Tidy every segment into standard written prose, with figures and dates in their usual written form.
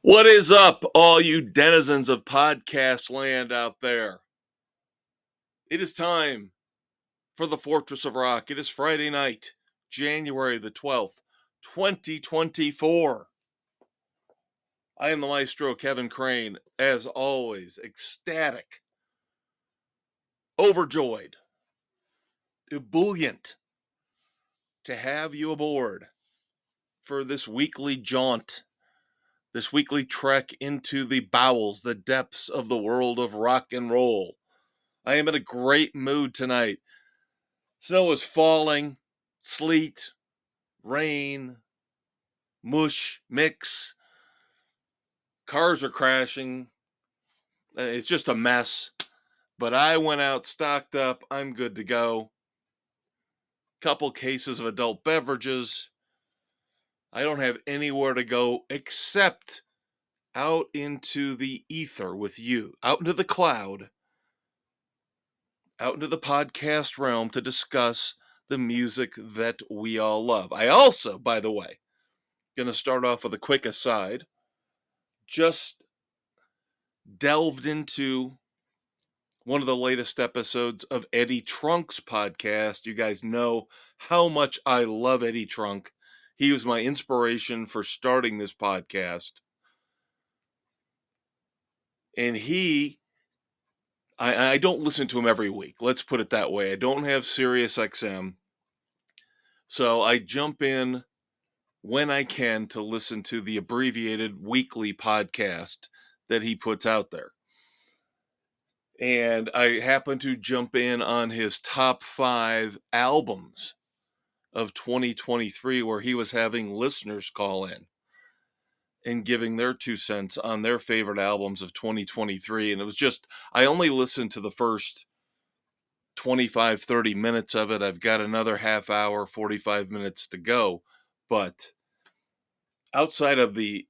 What is up, all you denizens of podcast land out there? It is time for the Fortress of Rock. It is Friday night, January the 12th, 2024. I am the Maestro, Kevin Crane, as always, ecstatic, overjoyed, ebullient to have you aboard for this weekly jaunt, this weekly trek into the bowels, the depths of the world of rock and roll. I am in a great mood tonight. Snow is falling, sleet, rain, mush, mix. Cars are crashing. It's just a mess. But I went out, stocked up. I'm good to go. Couple cases of adult beverages. I don't have anywhere to go except out into the ether with you, out into the cloud, out into the podcast realm to discuss the music that we all love. I also, by the way, going to start off with a quick aside. Just delved into one of the latest episodes of Eddie Trunk's podcast. You guys know how much I love Eddie Trunk. He was my inspiration for starting this podcast. And I don't listen to him every week. Let's put it that way. I don't have Sirius XM. So I jump in when I can to listen to the abbreviated weekly podcast that he puts out there. And I happened to jump in on his top 5 albums of 2023, where he was having listeners call in and giving their 2 cents on their favorite albums of 2023. And it was just, I only listened to the first 25, 30 minutes of it. I've got another half hour, 45 minutes to go. But outside of the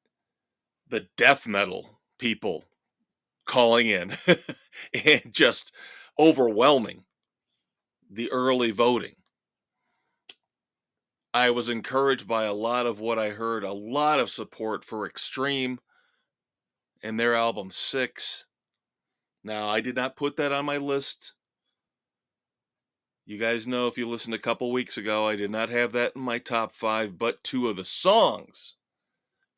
death metal people calling in and just overwhelming the early voting, I was encouraged by a lot of what I heard, a lot of support for Extreme and their album 6. Now, I did not put that on my list. You guys know, if you listened a couple weeks ago, I did not have that in my top 5, but 2 of the songs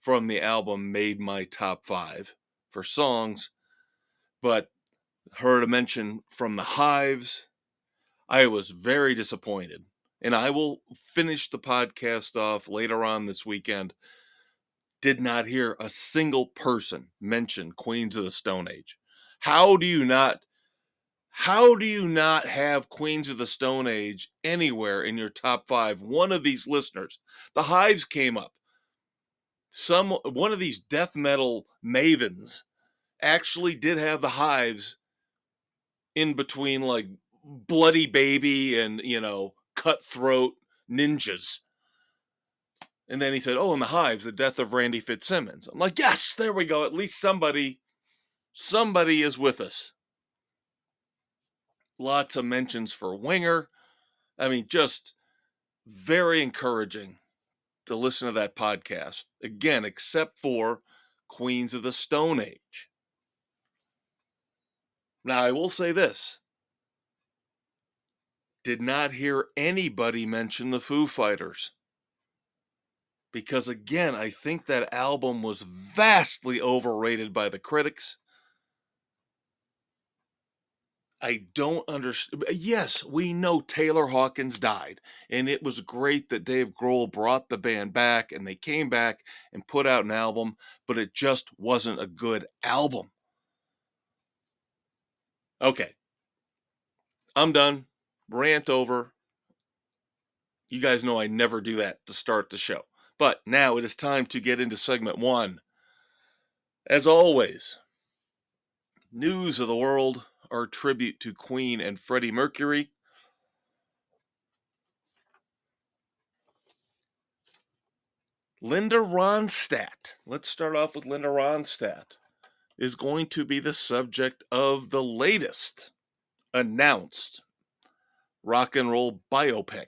from the album made my top 5 for songs. But heard a mention from the Hives. I was very disappointed. And I will finish the podcast off later on this weekend. Did not hear a single person mention Queens of the Stone Age. How do you not have Queens of the Stone Age anywhere in your top 5? One of these listeners, the Hives came up. One of these death metal mavens actually did have the Hives in between, like Bloody Baby and, Cutthroat Ninjas. And then he said, oh, and the Hives, the death of Randy Fitzsimmons. I'm like, yes, there we go. At least somebody is with us. Lots of mentions for Winger. I mean, just very encouraging to listen to that podcast. Again, except for Queens of the Stone Age. Now, I will say this. Did not hear anybody mention the Foo Fighters. Because, again, I think that album was vastly overrated by the critics. I don't understand. Yes, we know Taylor Hawkins died, and it was great that Dave Grohl brought the band back, and they came back and put out an album, but it just wasn't a good album. Okay. I'm done. Rant over. You guys know I never do that to start the show. But now it is time to get into segment 1. As always, news of the world, our tribute to Queen and Freddie Mercury. Linda Ronstadt. Let's start off with Linda Ronstadt. Is going to be the subject of the latest announced rock and roll biopic.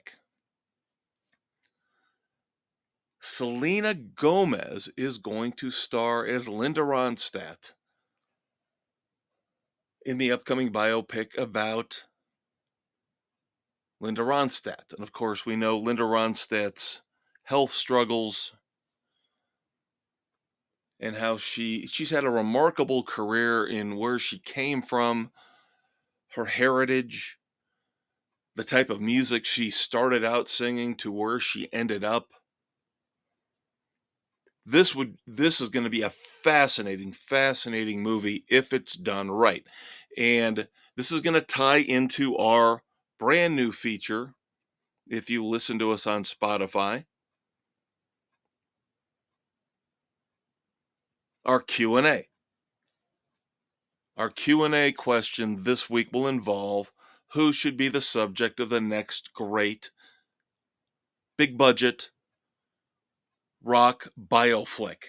Selena Gomez is going to star as Linda Ronstadt in the upcoming biopic about Linda Ronstadt. And of course, we know Linda Ronstadt's health struggles and how she's had a remarkable career in where she came from, her heritage, the type of music she started out singing to where she ended up. This is going to be a fascinating movie if it's done right. And this is going to tie into our brand new feature if you listen to us on Spotify, our Q&A. Our Q&A question this week will involve who should be the subject of the next great big budget rock bioflick.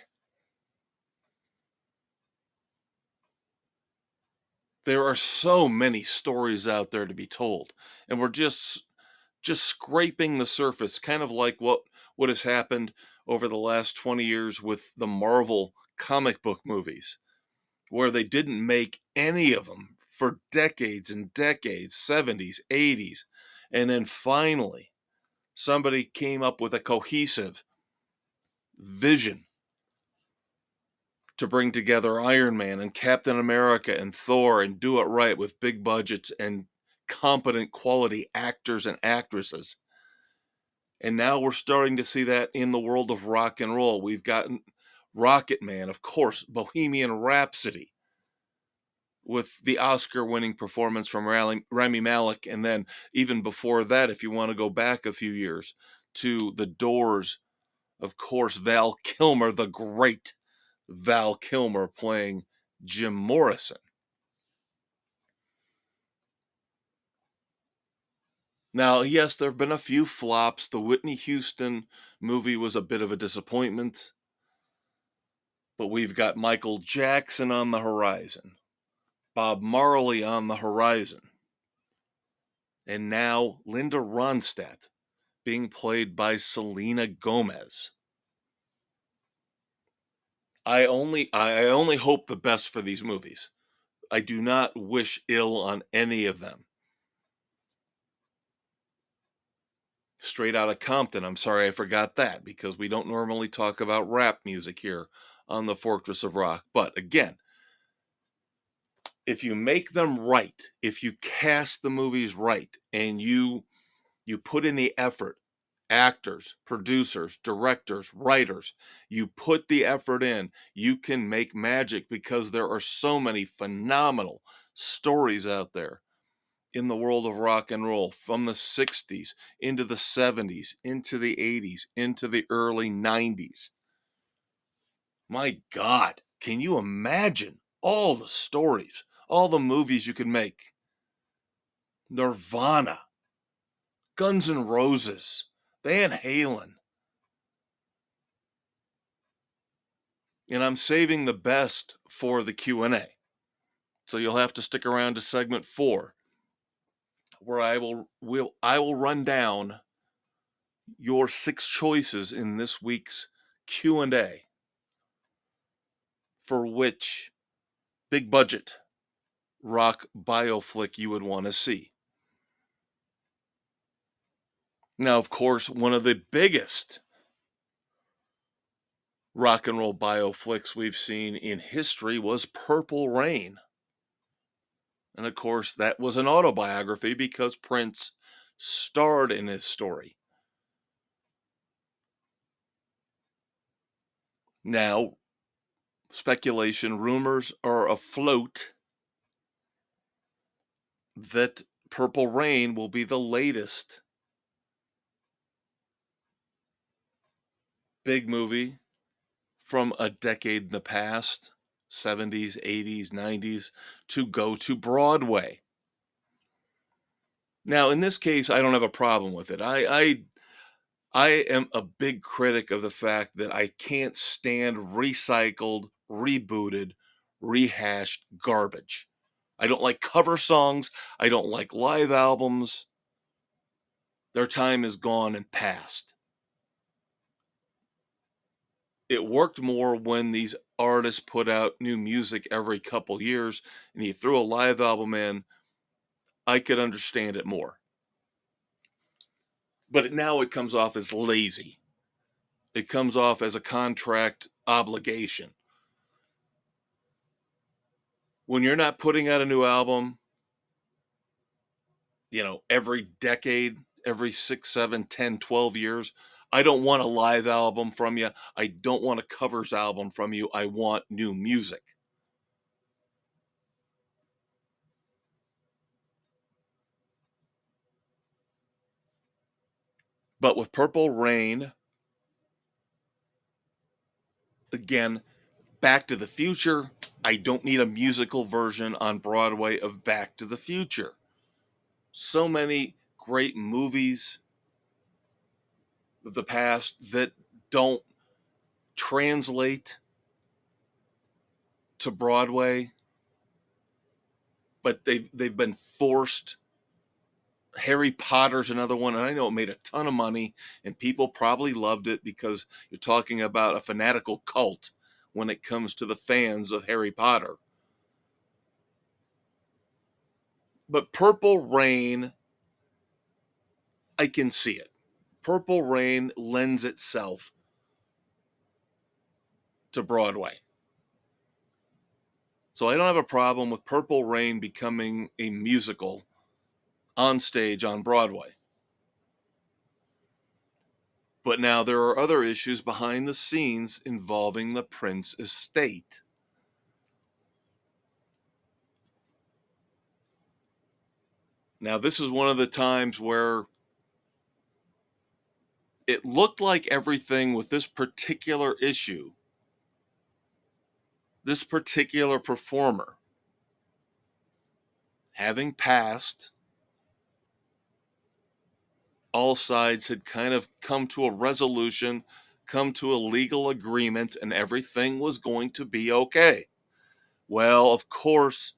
There are so many stories out there to be told, and we're just scraping the surface, kind of like what has happened over the last 20 years with the Marvel comic book movies, where they didn't make any of them for decades and decades, 70s, 80s, and then finally somebody came up with a cohesive vision to bring together Iron Man and Captain America and Thor and do it right with big budgets and competent quality actors and actresses. And now we're starting to see that in the world of rock and roll. We've gotten Rocket Man, of course, Bohemian Rhapsody, with the Oscar winning performance from Rami Malek. And then even before that, if you want to go back a few years to The Doors, of course, Val Kilmer, the great Val Kilmer playing Jim Morrison. Now, yes, there have been a few flops. The Whitney Houston movie was a bit of a disappointment, but we've got Michael Jackson on the horizon, Bob Marley on the horizon, and now Linda Ronstadt being played by Selena Gomez. I only hope the best for these movies. I do not wish ill on any of them. Straight Outta Compton, I'm sorry I forgot that because we don't normally talk about rap music here on the Fortress of Rock. But again, if you make them right, if you cast the movies right, and you put in the effort, actors, producers, directors, writers, you put the effort in, you can make magic because there are so many phenomenal stories out there in the world of rock and roll from the 60s into the 70s, into the 80s, into the early 90s. My God, can you imagine all the stories, all the movies you could make? Nirvana, Guns N' Roses, Van Halen. And I'm saving the best for the Q&A. So you'll have to stick around to segment 4 where I will run down your 6 choices in this week's Q&A for which big budget rock bioflick you would want to see. Now, of course, one of the biggest rock and roll bioflicks we've seen in history was Purple Rain. And of course, that was an autobiography because Prince starred in his story. Now, speculation, rumors are afloat that Purple Rain will be the latest big movie from a decade in the past, 70s, 80s, 90s, to go to Broadway. Now, in this case, I don't have a problem with it. I am a big critic of the fact that I can't stand recycled, rebooted, rehashed garbage. I don't like cover songs. I don't like live albums. Their time is gone and past. It worked more when these artists put out new music every couple years and you threw a live album in. I could understand it more. But now it comes off as lazy. It comes off as a contract obligation. When you're not putting out a new album, every decade, every 6, 7, 10, 12 years, I don't want a live album from you. I don't want a covers album from you. I want new music. But with Purple Rain, again, Back to the Future, I don't need a musical version on Broadway of Back to the Future. So many great movies of the past that don't translate to Broadway, but they've been forced. Harry Potter's another one, and I know it made a ton of money, and people probably loved it because you're talking about a fanatical cult when it comes to the fans of Harry Potter. But Purple Rain, I can see it. Purple Rain lends itself to Broadway. So I don't have a problem with Purple Rain becoming a musical on stage on Broadway. But now there are other issues behind the scenes involving the Prince estate. Now, this is one of the times where it looked like everything with this particular issue, this particular performer, having passed, all sides had kind of come to a resolution, come to a legal agreement, and everything was going to be okay. Well, of course,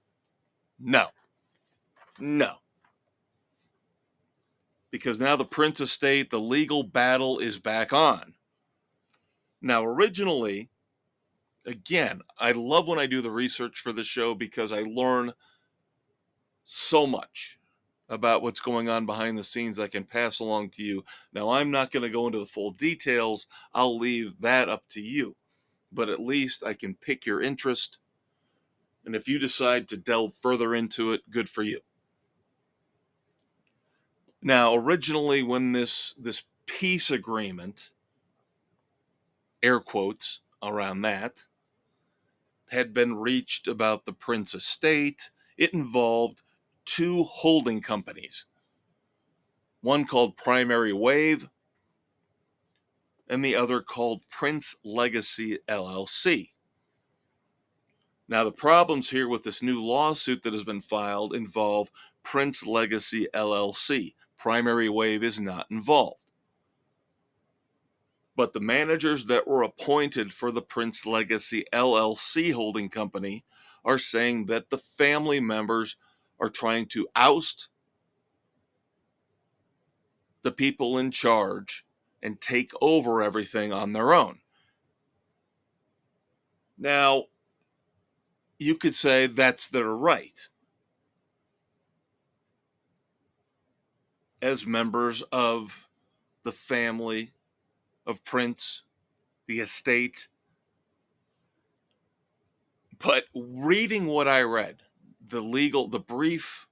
no. No. Because now the Prince estate, the legal battle is back on. Now, originally, again, I love when I do the research for the show because I learn so much about what's going on behind the scenes I can pass along to you. Now, I'm not going to go into the full details. I'll leave that up to you. But at least I can pick your interest. And if you decide to delve further into it, good for you. Now, originally, when this peace agreement, air quotes around that, had been reached about the Prince estate, it involved two holding companies. One called Primary Wave and the other called Prince Legacy LLC. Now, the problems here with this new lawsuit that has been filed involve Prince Legacy LLC. Primary Wave is not involved. But the managers that were appointed for the Prince Legacy LLC holding company are saying that the family members are trying to oust the people in charge and take over everything on their own. Now, you could say that's their right as members of the family of Prince, the estate. But reading what I read, the brief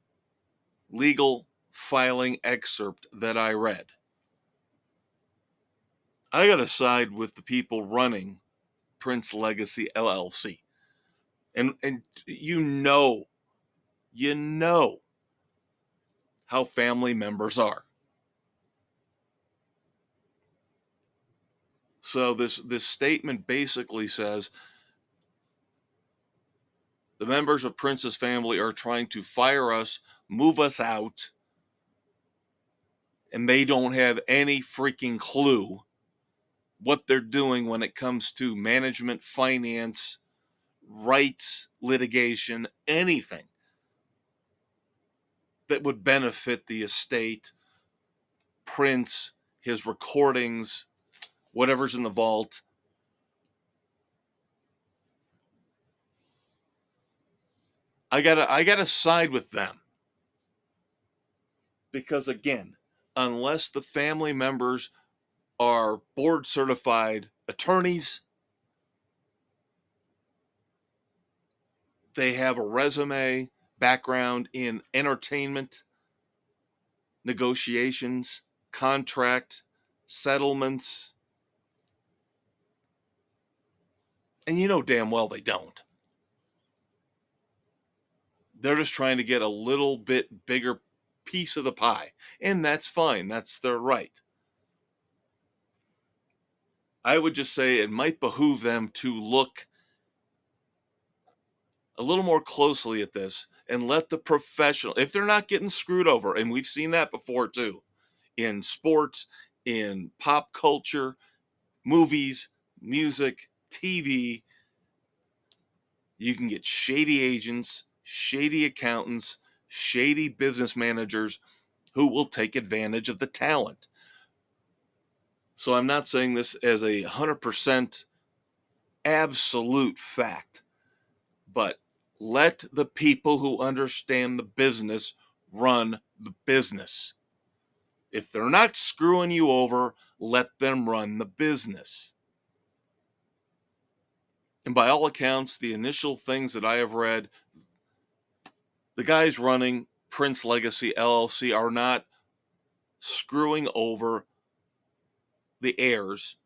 legal filing excerpt that I read, I got to side with the people running Prince Legacy LLC. And you know how family members are. So this statement basically says the members of Prince's family are trying to fire us, move us out, and they don't have any freaking clue what they're doing when it comes to management, finance, rights, litigation, anything that would benefit the estate, Prince, his recordings, whatever's in the vault. I gotta side with them. Because again, unless the family members are board certified attorneys, they have a resume, background in entertainment, negotiations, contract, settlements, and you know damn well they don't. They're just trying to get a little bit bigger piece of the pie, and that's fine. That's their right. I would just say it might behoove them to look a little more closely at this and let the professional, if they're not getting screwed over, and we've seen that before too, in sports, in pop culture, movies, music, TV, you can get shady agents, shady accountants, shady business managers who will take advantage of the talent. So I'm not saying this as a 100% absolute fact, but let the people who understand the business run the business. If they're not screwing you over, let them run the business. And by all accounts, the initial things that I have read, the guys running Prince Legacy LLC are not screwing over the heirs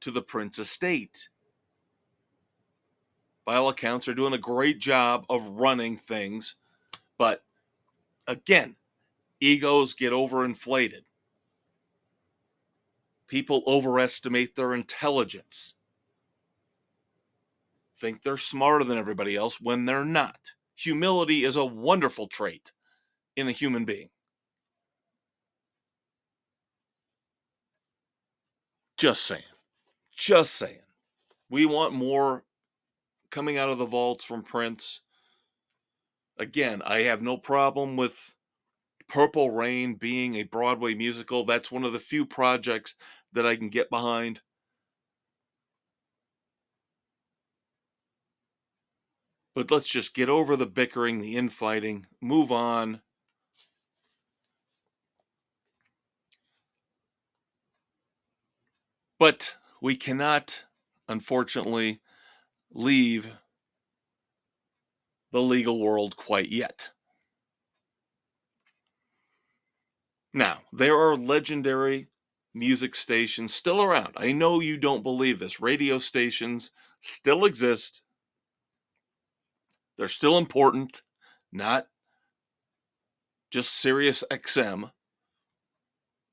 to the Prince estate. By all accounts, they're doing a great job of running things. But again, egos get overinflated. People overestimate their intelligence, think they're smarter than everybody else when they're not. Humility is a wonderful trait in a human being. Just saying. Just saying. We want more coming out of the vaults from Prince. Again, I have no problem with Purple Rain being a Broadway musical. That's one of the few projects that I can get behind. But let's just get over the bickering, the infighting, move on. But we cannot, unfortunately, leave the legal world quite yet. Now, there are legendary music stations still around. I know you don't believe this. Radio stations still exist. They're still important, not just Sirius XM.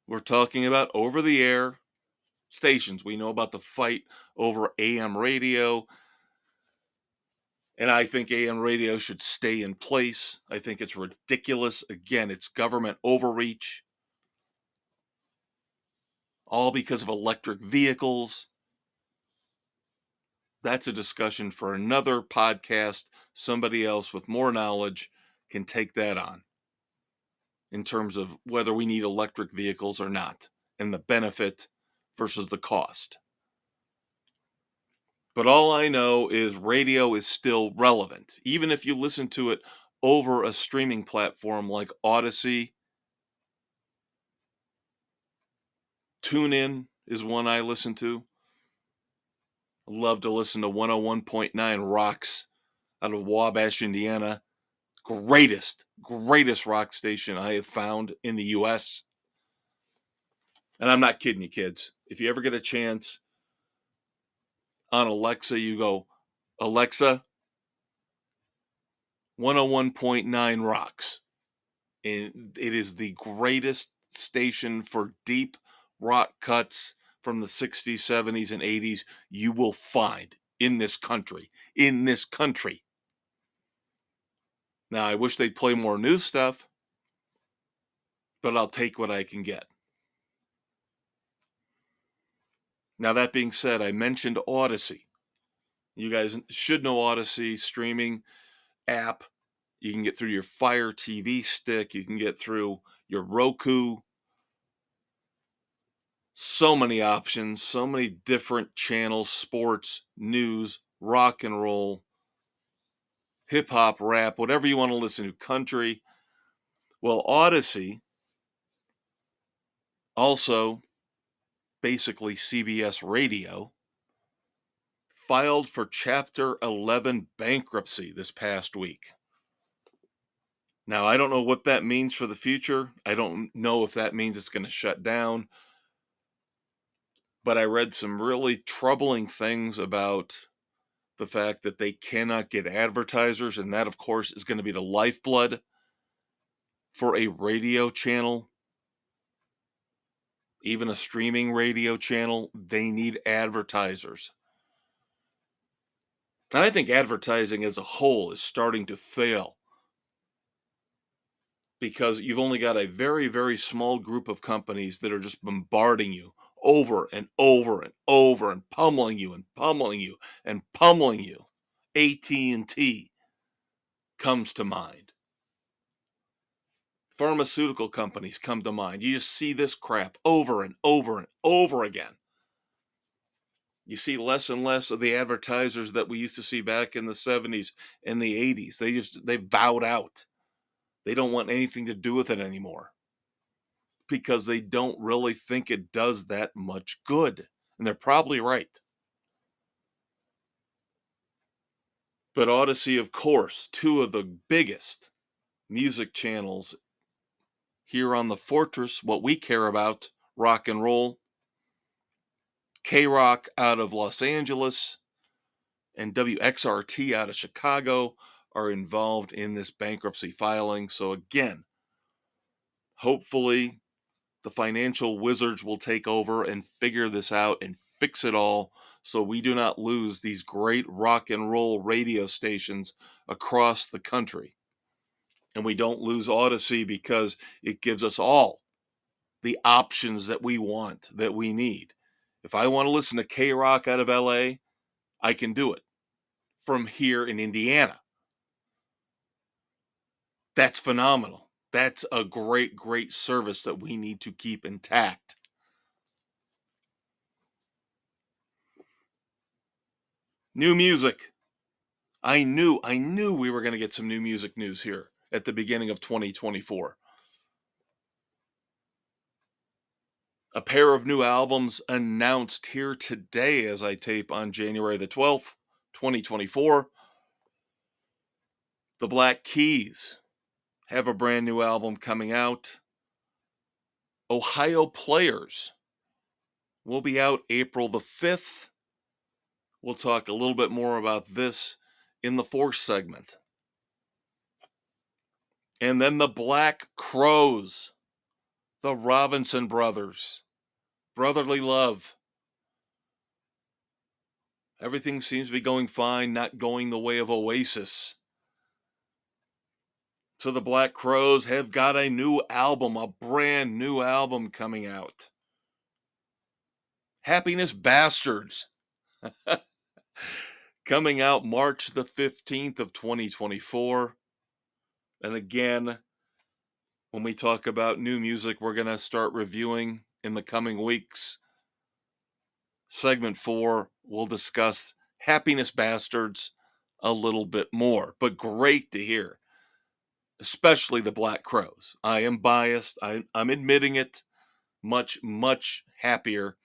We're talking about over the air stations. We know about the fight over AM radio, and I think AM radio should stay in place. I think it's ridiculous. Again, it's government overreach, all because of electric vehicles. That's a discussion for another podcast. Somebody else with more knowledge can take that on in terms of whether we need electric vehicles or not and the benefit versus the cost. But all I know is radio is still relevant. Even if you listen to it over a streaming platform like Odyssey, TuneIn is one I listen to. I love to listen to 101.9 Rocks out of Wabash, Indiana. Greatest rock station I have found in the US. And I'm not kidding you, kids. If you ever get a chance on Alexa, you go, Alexa, 101.9 Rocks. And it is the greatest station for deep rock cuts from the 60s, 70s, and 80s you will find in this country. In this country. Now, I wish they'd play more new stuff, but I'll take what I can get. Now, that being said, I mentioned Odyssey. You guys should know Odyssey streaming app. You can get through your Fire TV stick. You can get through your Roku. So many options, so many different channels, sports, news, rock and roll. hip hop, rap, whatever you want to listen to, country. Well, Odyssey, also basically CBS Radio, filed for Chapter 11 bankruptcy this past week. Now, I don't know what that means for the future. I don't know if that means it's going to shut down, but I read some really troubling things about the fact that they cannot get advertisers, and that, of course, is going to be the lifeblood for a radio channel, even a streaming radio channel. They need advertisers. And I think advertising as a whole is starting to fail because you've only got a very, very small group of companies that are just bombarding you over and over and over and pummeling you and pummeling you and pummeling you. AT&T comes to mind. Pharmaceutical companies come to mind. You just see this crap over and over and over again. You see less and less of the advertisers that we used to see back in the 70s and the 80s. They've bowed out. They don't want anything to do with it anymore because they don't really think it does that much good. And they're probably right. But Odyssey, of course, two of the biggest music channels here on the Fortress, what we care about, rock and roll, K-Rock out of Los Angeles, and WXRT out of Chicago are involved in this bankruptcy filing. So again, hopefully the financial wizards will take over and figure this out and fix it all so we do not lose these great rock and roll radio stations across the country. And we don't lose Odyssey because it gives us all the options that we want, that we need. If I want to listen to K-Rock out of LA, I can do it from here in Indiana. That's phenomenal. That's a great, great service that we need to keep intact. New music. I knew we were going to get some new music news here at the beginning of 2024. A pair of new albums announced here today as I tape on January the 12th, 2024. The Black Keys have a brand new album coming out. Ohio Players will be out April the 5th. We'll talk a little bit more about this in the fourth segment. And then the Black Crowes, the Robinson Brothers, Brotherly Love. Everything seems to be going fine, not going the way of Oasis. So the Black Crowes have got a new album, a brand new album coming out. Happiness Bastards. Coming out March the 15th of 2024. And again, when we talk about new music, we're going to start reviewing in the coming weeks. Segment 4, we'll discuss Happiness Bastards a little bit more. But great to hear, especially the Black Crowes. I am biased. I'm admitting it. Much, much happier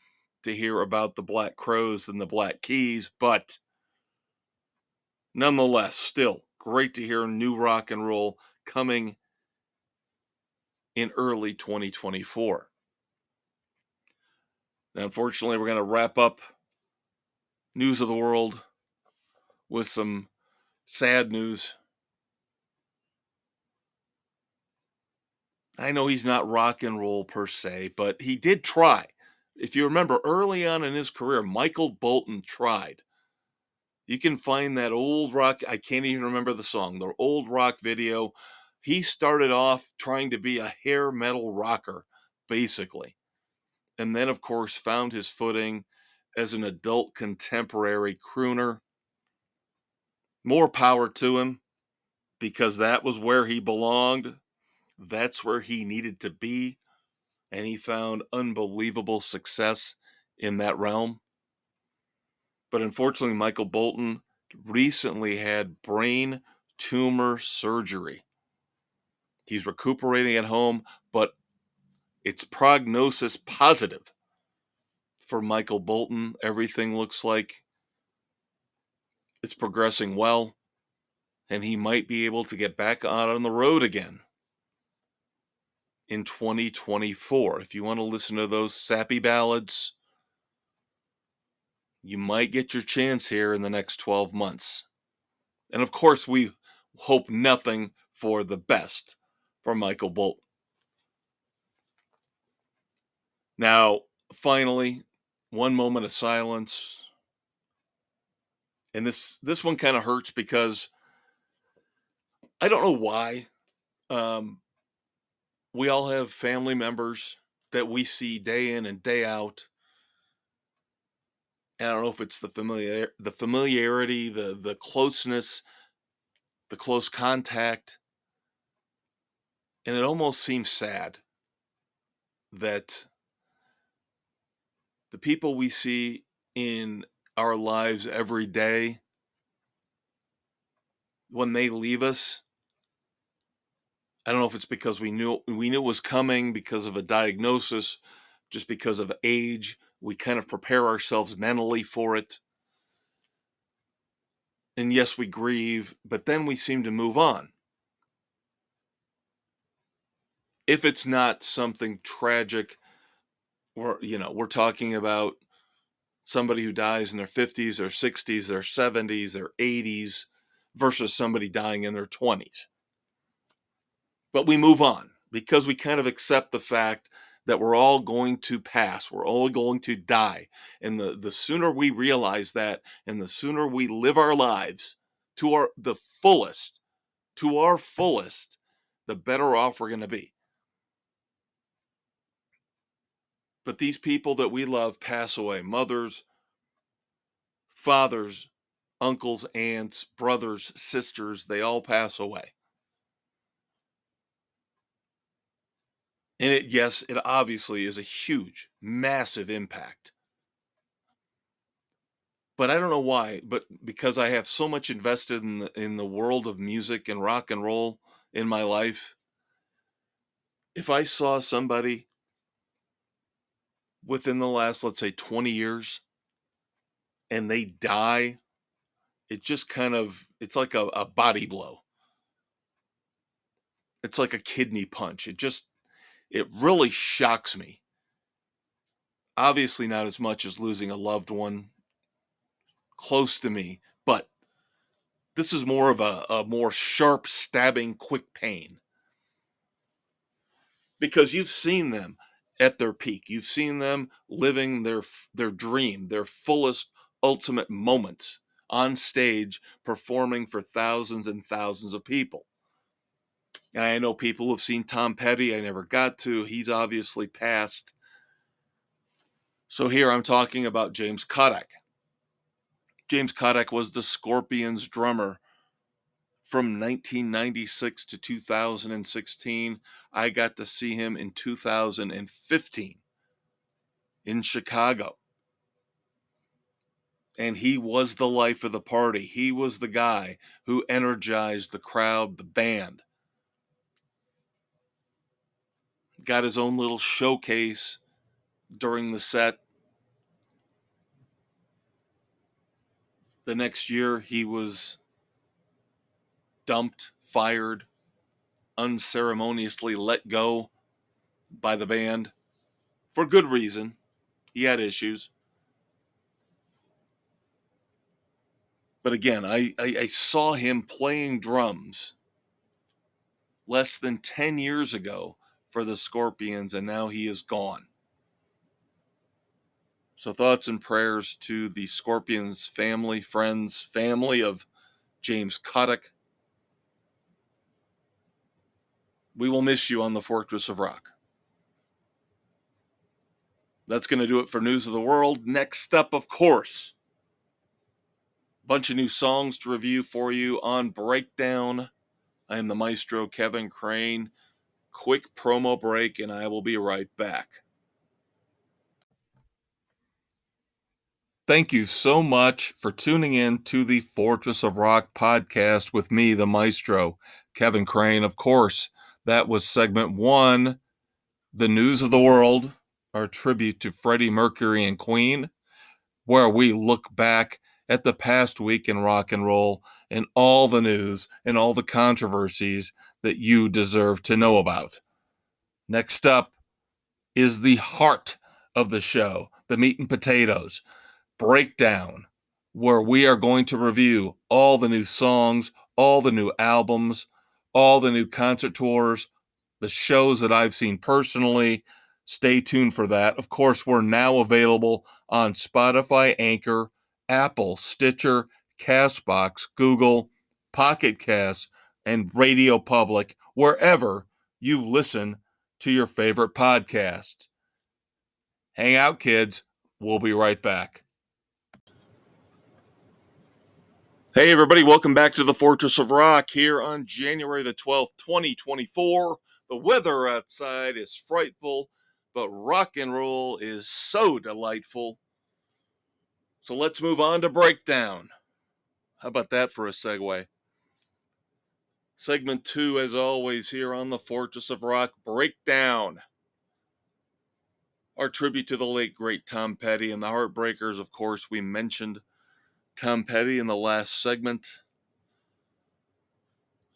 to hear about the Black Crowes than the Black Keys, but nonetheless, still great to hear new rock and roll coming in early 2024. Now, unfortunately, we're going to wrap up news of the world with some sad news. I know he's not rock and roll per se, but he did try. If you remember early on in his career, Michael Bolton tried. You can find that old rock, I can't even remember the song, the old rock video. He started off trying to be a hair metal rocker, basically. And then, of course, found his footing as an adult contemporary crooner. More power to him, because that was where he belonged. That's where he needed to be. And he found unbelievable success in that realm. But unfortunately, Michael Bolton recently had brain tumor surgery. He's recuperating at home, but it's prognosis positive for Michael Bolton. Everything looks like it's progressing well, and he might be able to get back out on the road again in 2024. If you want to listen to those sappy ballads, you might get your chance here in the next 12 months. And of course, we hope nothing for the best for Michael Bolton. Now, finally, one moment of silence. And this one kind of hurts because I don't know why. Um, we all have family members that we see day in and day out. And I don't know if it's the familiarity, the closeness, the close contact, and it almost seems sad that the people we see in our lives every day, when they leave us, I don't know if it's because we knew it was coming because of a diagnosis, just because of age, we kind of prepare ourselves mentally for it. And yes, we grieve, but then we seem to move on. If it's not something tragic, we're talking about somebody who dies in their 50s or 60s or 70s or 80s versus somebody dying in their 20s. But we move on because we kind of accept the fact that we're all going to pass, we're all going to die. And the sooner we realize that, and the sooner we live our lives to our fullest, the better off we're going to be. But these people that we love pass away: mothers, fathers, uncles, aunts, brothers, sisters, they all pass away. And yes, it obviously is a huge, massive impact. But I don't know why, but because I have so much invested in the world of music and rock and roll in my life, if I saw somebody within the last, let's say, 20 years and they die, it just it's like a body blow. It's like a kidney punch. It really shocks me. Obviously not as much as losing a loved one close to me, but this is more of a more sharp, stabbing, quick pain. Because you've seen them at their peak. You've seen them living their dream, their fullest, ultimate moments on stage, performing for thousands and thousands of people. And I know people who have seen Tom Petty. I never got to. He's obviously passed. So here I'm talking about James Kottak. James Kottak was the Scorpions drummer from 1996 to 2016. I got to see him in 2015 in Chicago. And he was the life of the party. He was the guy who energized the crowd, the band. Got his own little showcase during the set. The next year, he was dumped, fired, unceremoniously let go by the band for good reason. He had issues. But again, I saw him playing drums less than 10 years ago for the Scorpions, and now he is gone. So thoughts and prayers to the Scorpions family, friends, family of James Kottak. We will miss you on the Fortress of Rock. That's going to do it for News of the World. Next up, of course, a bunch of new songs to review for you on Breakdown. I am the Maestro, Kevin Crane. Quick promo break, and I will be right back. Thank you so much for tuning in to the Fortress of Rock podcast with me, the Maestro, Kevin Crane. Of course, that was segment 1, The News of the World, our tribute to Freddie Mercury and Queen, where we look back at the past week in rock and roll and all the news and all the controversies that you deserve to know about. Next up is the heart of the show, the meat and potatoes, Breakdown, where we are going to review all the new songs, all the new albums, all the new concert tours, the shows that I've seen personally. Stay tuned for that. Of course, we're now available on Spotify, Anchor, Apple, Stitcher, Castbox, Google, Pocket Cast, and Radio Public, wherever you listen to your favorite podcast. Hang out, kids. We'll be right back. Hey, everybody, welcome back to the Fortress of Rock here on January the 12th, 2024. The weather outside is frightful, but rock and roll is so delightful. So let's move on to Breakdown. How about that for a segue? Segment 2, as always, here on the Fortress of Rock, Breakdown. Our tribute to the late, great Tom Petty and the Heartbreakers. Of course, we mentioned Tom Petty in the last segment.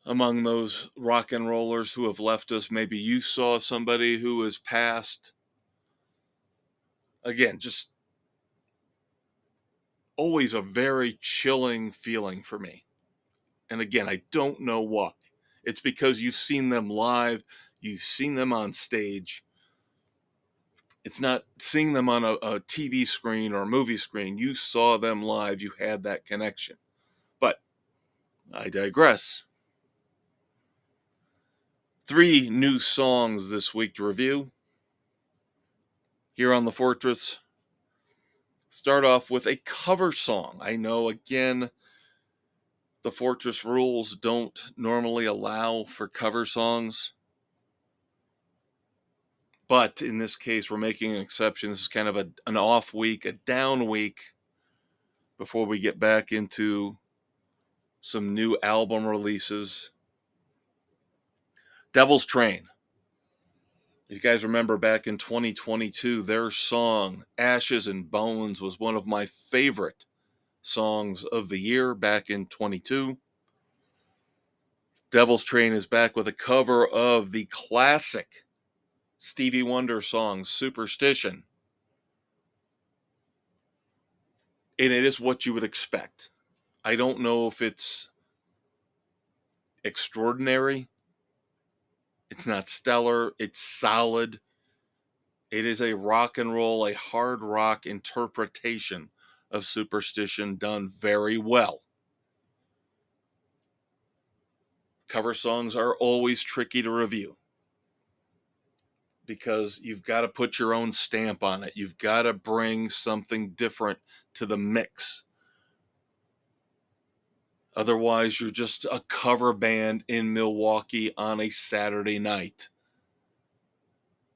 Among those rock and rollers who have left us, maybe you saw somebody who has passed. Again, just always a very chilling feeling for me. And again, I don't know why. It's because you've seen them live, you've seen them on stage. It's not seeing them on a TV screen or a movie screen. You saw them live, you had that connection. But I digress. 3 new songs this week to review here on the Fortress. Start off with a cover song. I know, again, the Fortress rules don't normally allow for cover songs, but in this case, we're making an exception. This is kind of an off week, a down week, before we get back into some new album releases. Devil's Train. You guys remember back in 2022, their song, Ashes and Bones, was one of my favorite songs of the year back in 22. Devil's Train is back with a cover of the classic Stevie Wonder song, Superstition. And it is what you would expect. I don't know if it's extraordinary. It's not stellar. It's solid. It is a rock and roll, a hard rock interpretation of Superstition done very well. Cover songs are always tricky to review because you've got to put your own stamp on it. You've got to bring something different to the mix. Otherwise, you're just a cover band in Milwaukee on a Saturday night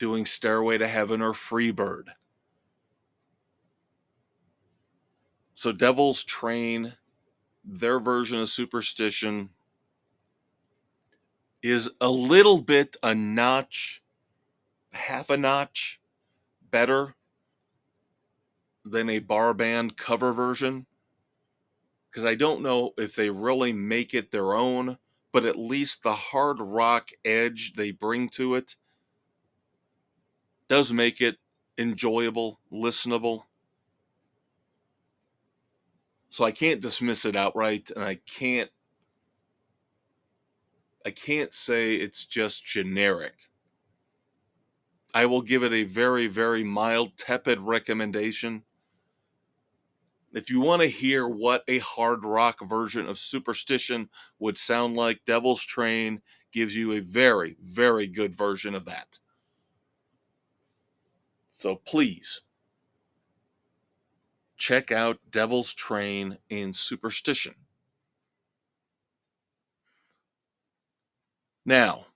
doing Stairway to Heaven or Freebird. So Devil's Train, their version of Superstition, is a little bit a notch, half a notch better than a bar band cover version. Because I don't know if they really make it their own, but at least the hard rock edge they bring to it does make it enjoyable, listenable. So I can't dismiss it outright, and I can't say it's just generic. I will give it a very, very mild, tepid recommendation. If you want to hear what a hard rock version of Superstition would sound like, Devil's Train gives you a very, very good version of that. So please, check out Devil's Train in Superstition. Now,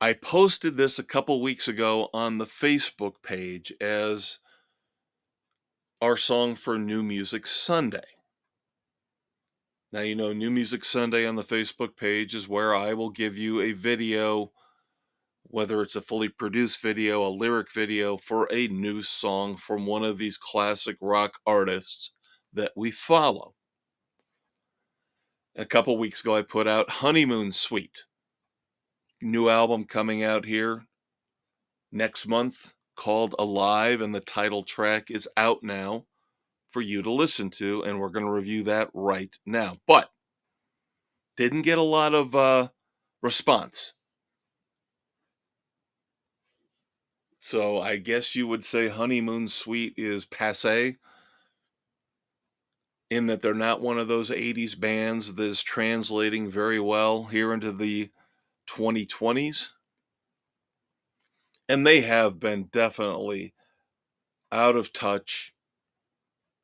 I posted this a couple weeks ago on the Facebook page as our song for New Music Sunday. Now, New Music Sunday on the Facebook page is where I will give you a video, whether it's a fully produced video, a lyric video, for a new song from one of these classic rock artists that we follow. A couple weeks ago, I put out Honeymoon Suite. New album coming out here next month called Alive, and the title track is out now for you to listen to, and we're going to review that right now. But didn't get a lot of response. So I guess you would say Honeymoon Suite is passé, in that they're not one of those 80s bands that is translating very well here into the 2020s. And they have been definitely out of touch,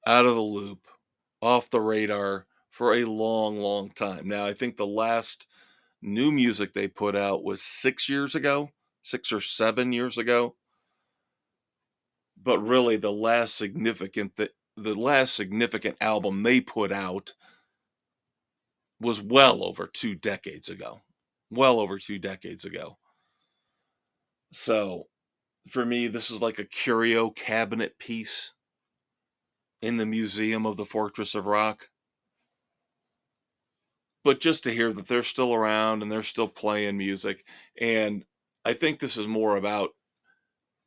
out of the loop, off the radar for a long, long time. Now, I think the last new music they put out was 6 or 7 years ago. But really, the last significant album they put out was well over 2 decades ago. Well over 2 decades ago. So, for me, this is like a curio cabinet piece in the Museum of the Fortress of Rock. But just to hear that they're still around and they're still playing music, and I think this is more about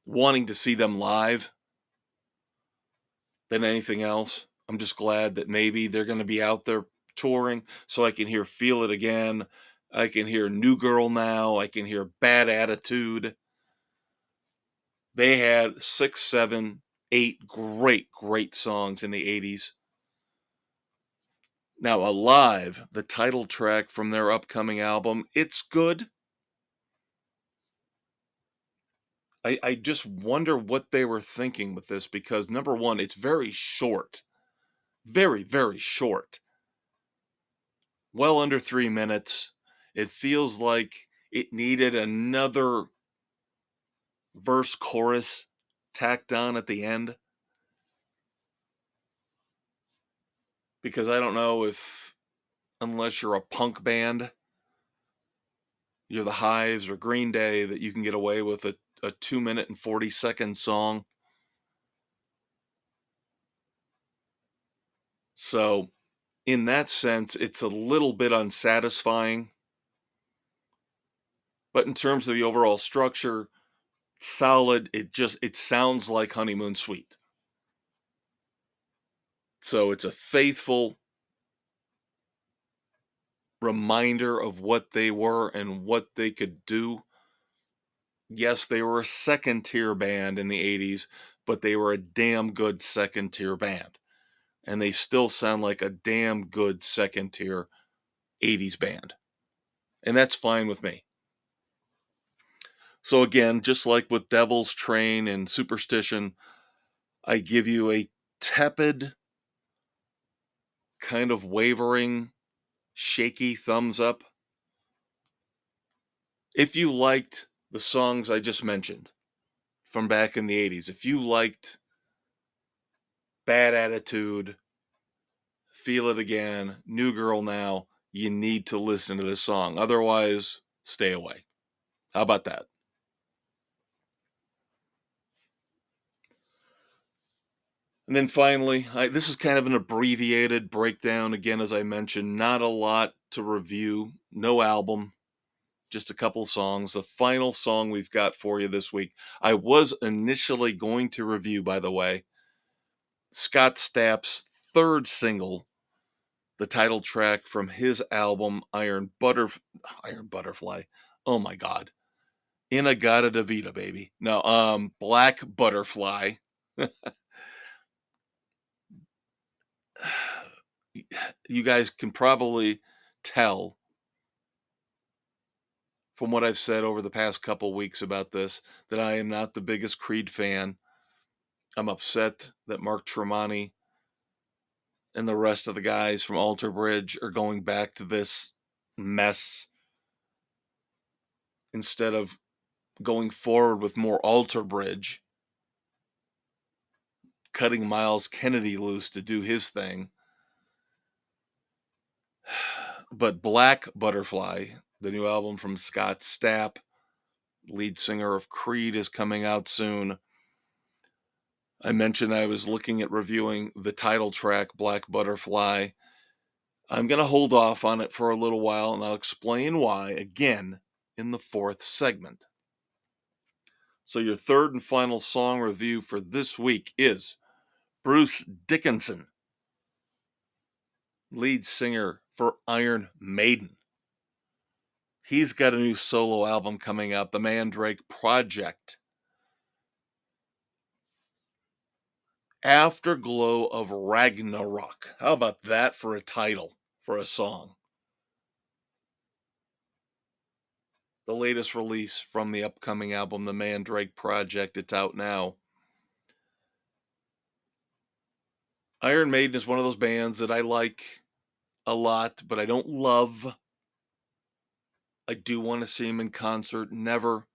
wanting to see them live than anything else. I'm just glad that maybe they're going to be out there touring, so I can hear Feel It Again. I can hear New Girl Now. I can hear Bad Attitude. They had 6, 7, 8 great, great songs in the 80s. Now, Alive, the title track from their upcoming album, it's good. I just wonder what they were thinking with this, because number one, it's very short. Very, very short. Well under 3 minutes. It feels like it needed another verse chorus tacked on at the end. Because I don't know if, unless you're a punk band, you're the Hives or Green Day, that you can get away with a 2 minute and 40-second song. So, in that sense, it's a little bit unsatisfying. But in terms of the overall structure, solid. It sounds like Honeymoon Suite. So it's a faithful reminder of what they were and what they could do. Yes, they were a second tier band in the 80s, but they were a damn good second tier band. And they still sound like a damn good second tier 80s band. And that's fine with me. So again, just like with Devil's Train and Superstition, I give you a tepid, kind of wavering, shaky thumbs up. If you liked the songs I just mentioned from back in the 80s, if you liked Bad Attitude, Feel It Again, New Girl Now, you need to listen to this song. Otherwise, stay away. How about that? And then finally, this is kind of an abbreviated breakdown. Again, as I mentioned, not a lot to review. No album, just a couple songs. The final song we've got for you this week, I was initially going to review, by the way, Scott Stapp's third single, the title track from his album Iron Butterfly. Oh my God. Inagata Davida, baby. No, Black Butterfly. You guys can probably tell from what I've said over the past couple weeks about this that I am not the biggest Creed fan. I'm upset that Mark Tremonti and the rest of the guys from Alter Bridge are going back to this mess instead of going forward with more Alter Bridge. cutting Miles Kennedy loose to do his thing. But Black Butterfly, the new album from Scott Stapp, lead singer of Creed, is coming out soon. I mentioned I was looking at reviewing the title track, Black Butterfly. I'm going to hold off on it for a little while, and I'll explain why again in the fourth segment. So your third and final song review for this week is Bruce Dickinson, lead singer for Iron Maiden. He's got a new solo album coming out, The Mandrake Project. Afterglow of Ragnarok. How about that for a title for a song? The latest release from the upcoming album, The Mandrake Project. It's out now. Iron Maiden is one of those bands that I like a lot, but I don't love. I do want to see them in concert. Never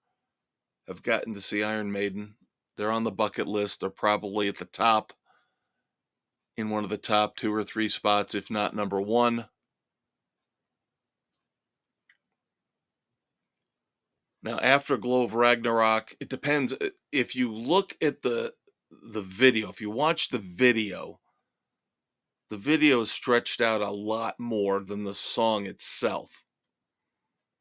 have gotten to see Iron Maiden. They're on the bucket list. They're probably at the top, in one of the top 2 or 3 spots, if not number 1. Now, Afterglow of Ragnarok, it depends. If you look at the video, if you watch the video is stretched out a lot more than the song itself.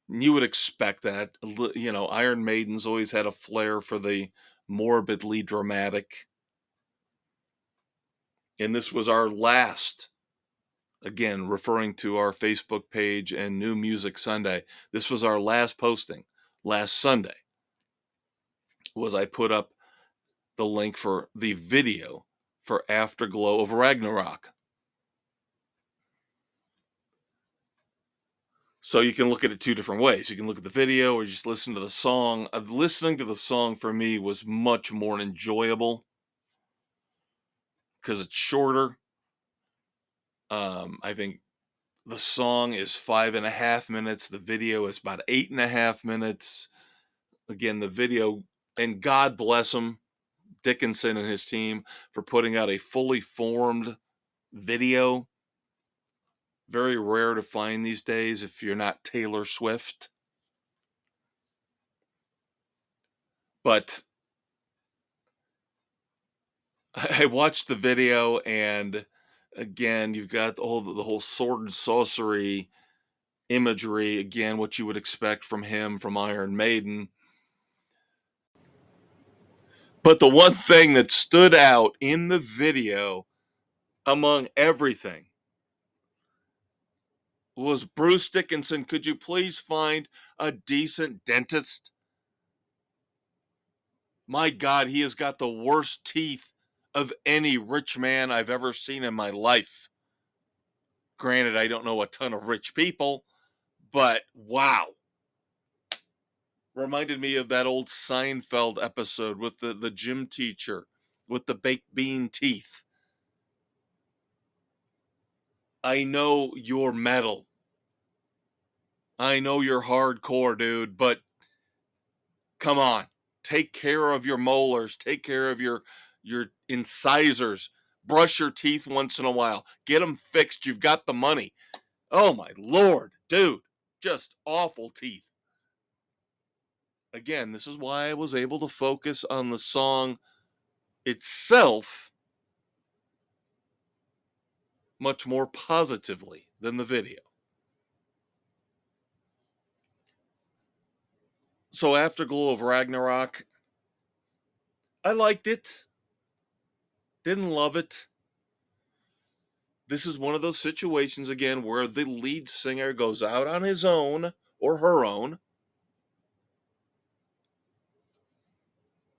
You would expect that. You know, Iron Maiden's always had a flair for the morbidly dramatic. And this was our last, again, referring to our Facebook page and New Music Sunday, this was our last posting last Sunday. I put up the link for the video for Afterglow of Ragnarok. So you can look at it 2 different ways. You can look at the video or just listen to the song. Listening to the song for me was much more enjoyable because it's shorter. I think the song is 5.5 minutes. The video is about 8.5 minutes. Again, the video, and God bless him, Dickinson and his team, for putting out a fully formed video. Very rare to find these days if you're not Taylor Swift. But I watched the video, and again, you've got the whole sword and sorcery imagery. Again, what you would expect from him from Iron Maiden. But the one thing that stood out in the video among everything was Bruce Dickinson. Could you please find a decent dentist? My God, he has got the worst teeth of any rich man I've ever seen in my life. Granted, I don't know a ton of rich people, but wow. Reminded me of that old Seinfeld episode with the gym teacher with the baked bean teeth. I know you're metal. I know you're hardcore, dude, but come on. Take care of your molars. Take care of your incisors. Brush your teeth once in a while. Get them fixed. You've got the money. Oh my Lord, dude. Just awful teeth. Again, this is why I was able to focus on the song itself much more positively than the video. So Afterglow of Ragnarok, I liked it. Didn't love it. This is one of those situations, again, where the lead singer goes out on his own or her own,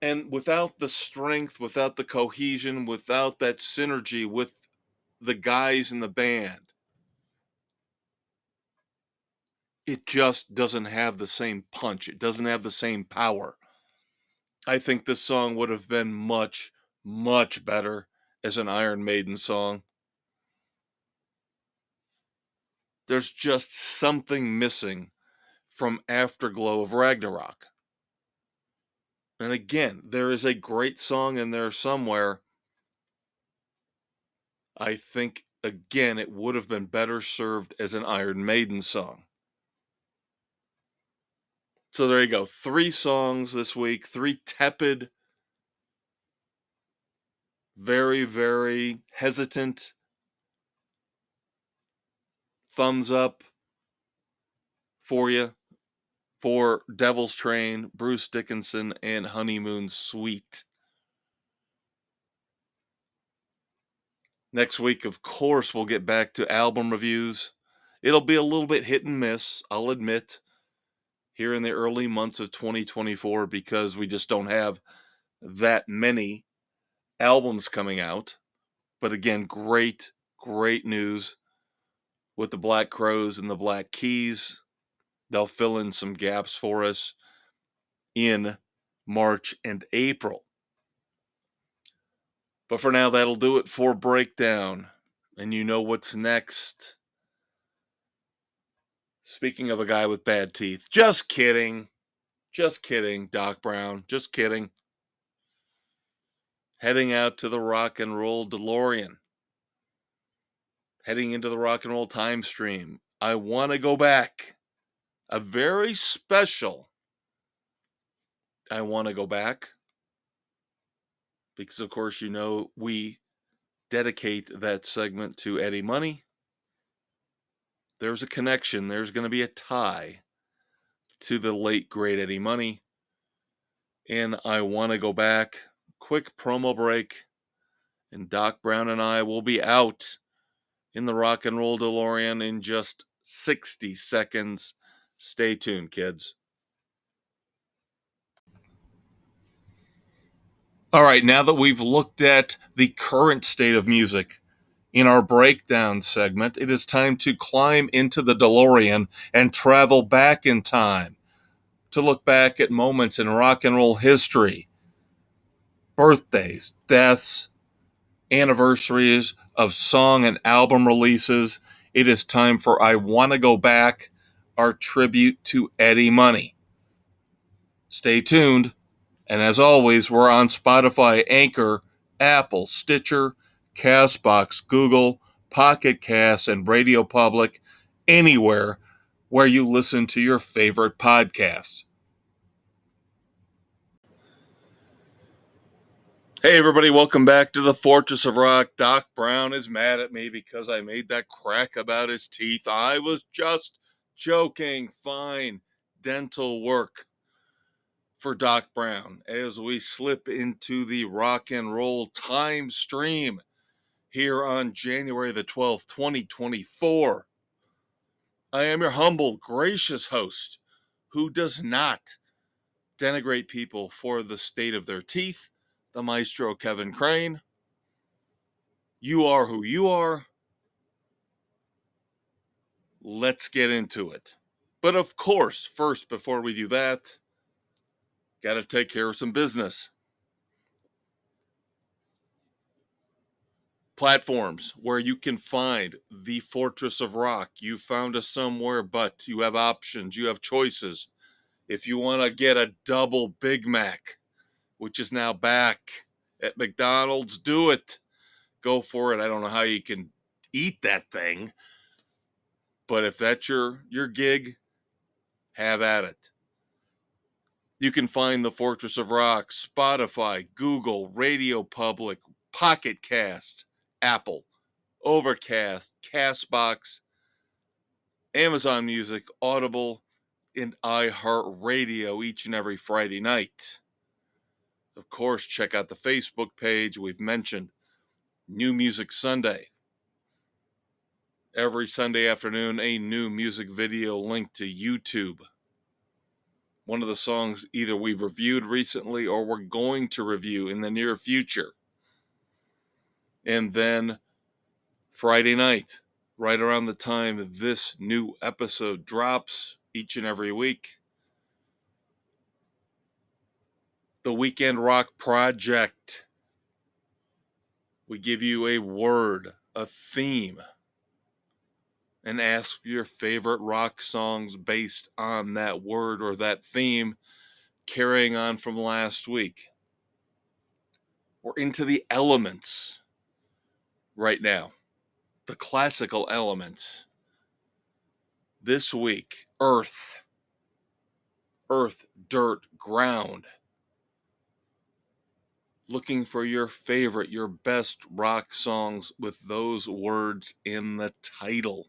and without the strength, without the cohesion, without that synergy with the guys in the band, it just doesn't have the same punch. It doesn't have the same power. I think this song would have been much, much better as an Iron Maiden song. There's just something missing from Afterglow of Ragnarok. And again, there is a great song in there somewhere, I think, again, it would have been better served as an Iron Maiden song. So there you go. 3 songs this week, 3 tepid, very, very hesitant, thumbs up for you for Devil's Train, Bruce Dickinson, and Honeymoon Suite. Next week, of course, we'll get back to album reviews. It'll be a little bit hit and miss, I'll admit, here in the early months of 2024 because we just don't have that many albums coming out. But again, great, great news with the Black Crowes and the Black Keys. They'll fill in some gaps for us in March and April. But for now, that'll do it for Breakdown. And you know what's next. Speaking of a guy with bad teeth. Just kidding. Just kidding, Doc Brown. Just kidding. Heading out to the rock and roll DeLorean. Heading into the rock and roll time stream. I want to go back. A very special I want to go back. Because, of course, you know, we dedicate that segment to Eddie Money. There's a connection. There's going to be a tie to the late, great Eddie Money. And I want to go back. Quick promo break. And Doc Brown and I will be out in the rock and roll DeLorean in just 60 seconds. Stay tuned, kids. All right, now that we've looked at the current state of music in our breakdown segment, it is time to climb into the DeLorean and travel back in time to look back at moments in rock and roll history, birthdays, deaths, anniversaries of song and album releases. It is time for I Want to Go Back, our tribute to Eddie Money. Stay tuned. And as always, we're on Spotify, Anchor, Apple, Stitcher, Castbox, Google, Pocket Cast, and Radio Public, anywhere where you listen to your favorite podcasts. Hey everybody, welcome back to the Fortress of Rock. Doc Brown is mad at me because I made that crack about his teeth. I was just joking. Fine. Dental work for Doc Brown as we slip into the rock and roll time stream here on January the 12th, 2024. I am your humble, gracious host who does not denigrate people for the state of their teeth, the Maestro Kevin Crane. You are who you are. Let's get into it. But of course, first, before we do that, got to take care of some business. Platforms where you can find the Fortress of Rock. You found us somewhere, but you have options, you have choices. If you want to get a double Big Mac, which is now back at McDonald's, do it. Go for it. I don't know how you can eat that thing, but if that's your gig, have at it. You can find the Fortress of Rock, Spotify, Google, Radio Public, Pocket Cast, Apple, Overcast, Castbox, Amazon Music, Audible, and iHeartRadio each and every Friday night. Of course, check out the Facebook page. We've mentioned New Music Sunday. Every Sunday afternoon, a new music video linked to YouTube. One of the songs either we've reviewed recently or we're going to review in the near future. And then Friday night, right around the time this new episode drops each and every week, the Weekend Rock Project. We give you a word, a theme, and ask your favorite rock songs based on that word or that theme, carrying on from last week. We're into the elements. right now. The classical elements. This week, earth, dirt, ground. Looking for your favorite, your best rock songs with those words in the title.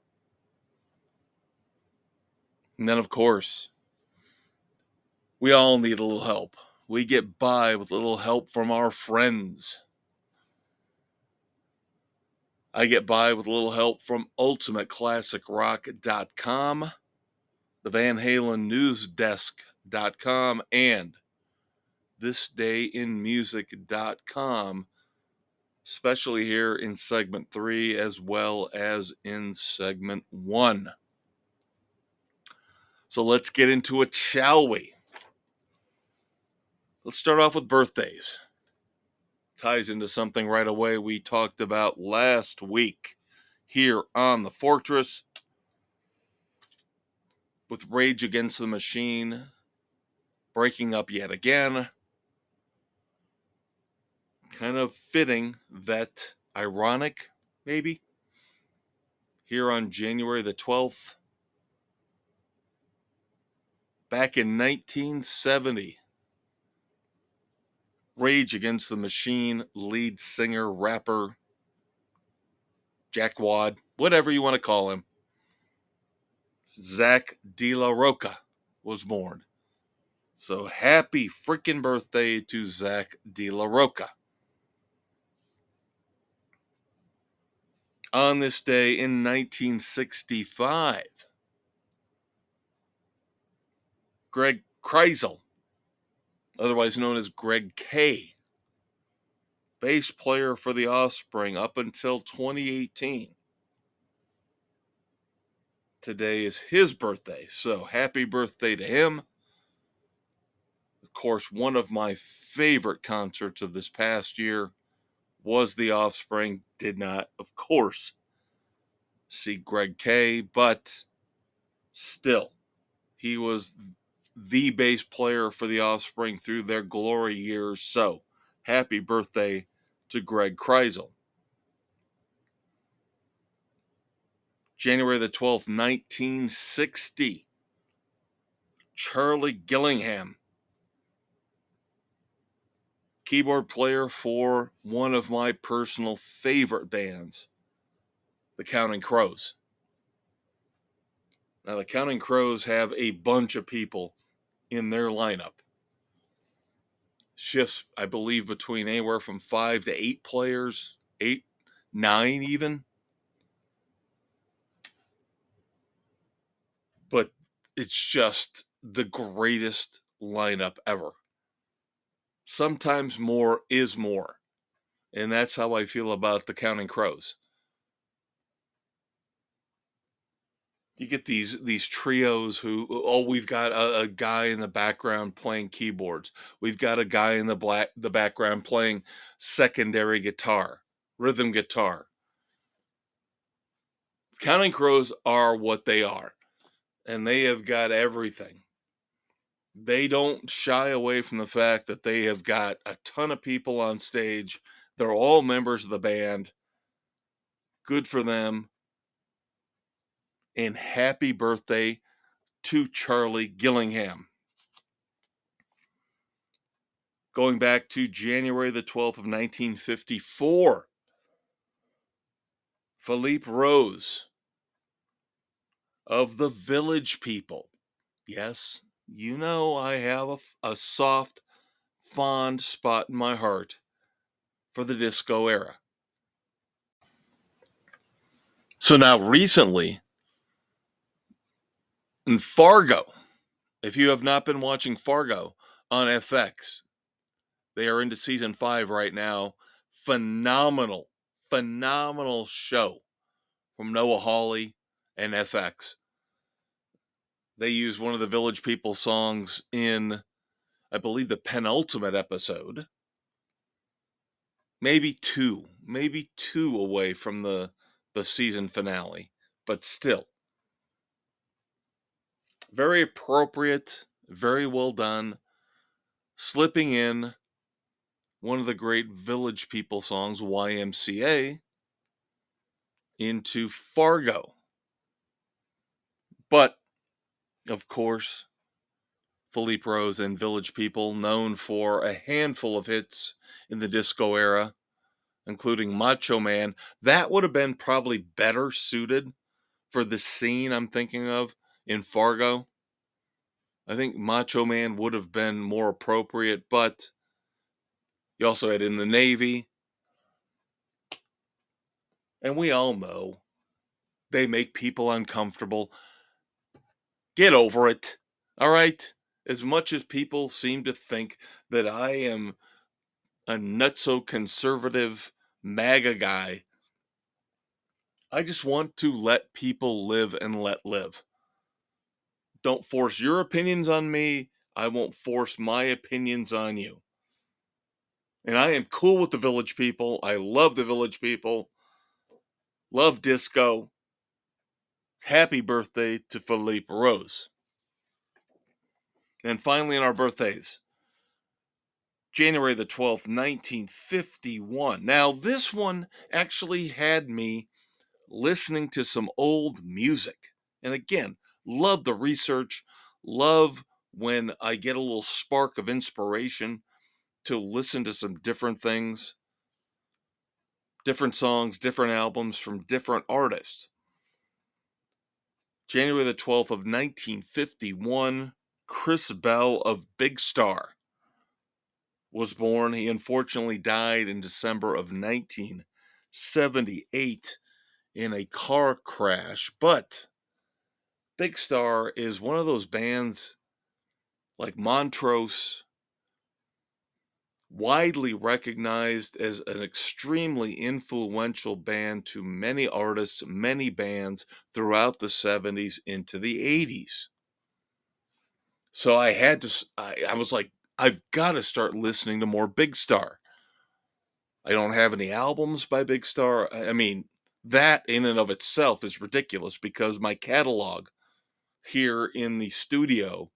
And then, of course, we all need a little help. We get by with a little help from our friends. I get by with a little help from ultimateclassicrock.com, the Van Halen newsdesk.com, and thisdayinmusic.com, especially here in segment 3 as well as in segment 1. So let's get into it, shall we? Let's start off with birthdays. Ties into something right away we talked about last week here on the Fortress with Rage Against the Machine breaking up yet again. Kind of fitting that ironic, maybe, here on January the 12th. Back in 1970, Rage Against the Machine lead singer, rapper, jackwad, whatever you want to call him, Zach De La Rocha was born. So happy freaking birthday to Zach De La Rocha. On this day in 1965, Greg Kreisel, otherwise known as Greg K, bass player for The Offspring up until 2018. Today is his birthday, so happy birthday to him. Of course, one of my favorite concerts of this past year was The Offspring. Did not, of course, see Greg K, but still, he was the bass player for The Offspring through their glory years. So, happy birthday to Greg Kreisel. January the 12th, 1960, Charlie Gillingham, keyboard player for one of my personal favorite bands, the Counting Crows. Now, the Counting Crows have a bunch of people in their lineup. Shifts, I believe, between anywhere from 5 to 8 players, 8, 9 even. But it's just the greatest lineup ever. Sometimes more is more. And that's how I feel about the Counting Crows. You get these trios who, oh, we've got a guy in the background playing keyboards. We've got a guy in the background playing secondary guitar, rhythm guitar. Counting Crows are what they are, and they have got everything. They don't shy away from the fact that they have got a ton of people on stage. They're all members of the band. Good for them. And happy birthday to Charlie Gillingham. Going back to January the 12th of 1954, Philippe Rose of the Village People. Yes, you know I have a soft, fond spot in my heart for the disco era. So now recently, in Fargo, if you have not been watching Fargo on FX, they are into season 5 right now. Phenomenal show from Noah Hawley and FX. They use one of the Village People songs in, I believe, the penultimate episode. Maybe two away from the season finale, but still. Very appropriate, very well done. Slipping in one of the great Village People songs, YMCA, into Fargo. But, of course, Philippe Rose and Village People, known for a handful of hits in the disco era, including Macho Man, that would have been probably better suited for the scene I'm thinking of in Fargo. I think Macho Man would have been more appropriate, but you also had In the Navy. And we all know they make people uncomfortable. Get over it. All right? As much as people seem to think that I am a nutso conservative MAGA guy, I just want to let people live and let live. Don't force your opinions on me. I won't force my opinions on you. And I am cool with the Village People. I love the Village People. Love disco. Happy birthday to Philippe Rose. And finally, in our birthdays, January the 12th, 1951. Now, this one actually had me listening to some old music. And again, love the research, love when I get a little spark of inspiration to listen to some different things, different songs, different albums from different artists. January the 12th of 1951, Chris Bell of Big Star was born. He unfortunately died in December of 1978 in a car crash. But Big Star is one of those bands like Montrose, widely recognized as an extremely influential band to many artists, many bands throughout the 70s into the 80s. So I was like, I've got to start listening to more Big Star. I don't have any albums by Big Star. I mean, that in and of itself is ridiculous because my catalog here in the studio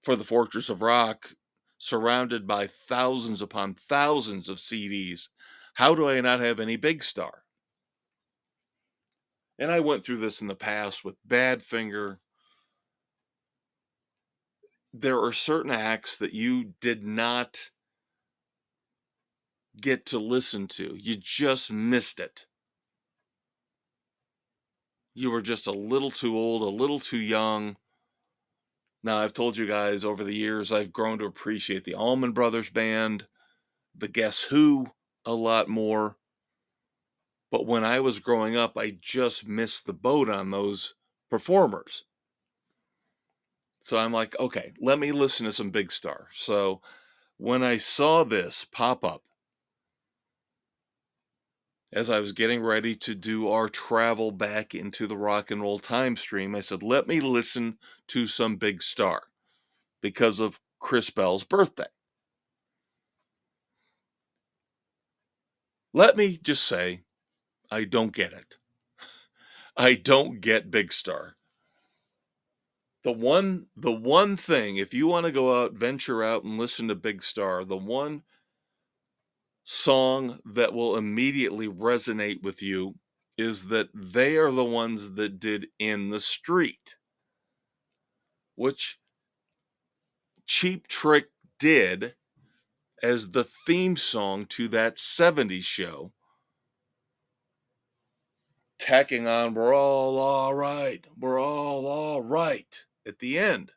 for the Fortress of Rock, surrounded by thousands upon thousands of CDs, how do I not have any Big Star? And I went through this in the past with Badfinger. There are certain acts that you did not get to listen to. You just missed it. You were just a little too old, a little too young. Now, I've told you guys over the years, I've grown to appreciate the Allman Brothers Band, the Guess Who a lot more. But when I was growing up, I just missed the boat on those performers. So I'm like, okay, let me listen to some Big Star. So when I saw this pop up, as I was getting ready to do our travel back into the rock and roll time stream, I said, let me listen to some Big Star because of Chris Bell's birthday. Let me just say, I don't get it. I don't get Big Star. The one thing, if you want to go out, venture out and listen to Big Star, the one song that will immediately resonate with you is that they are the ones that did In the Street, which Cheap Trick did as the theme song to that 70s show, tacking on we're all right at the end.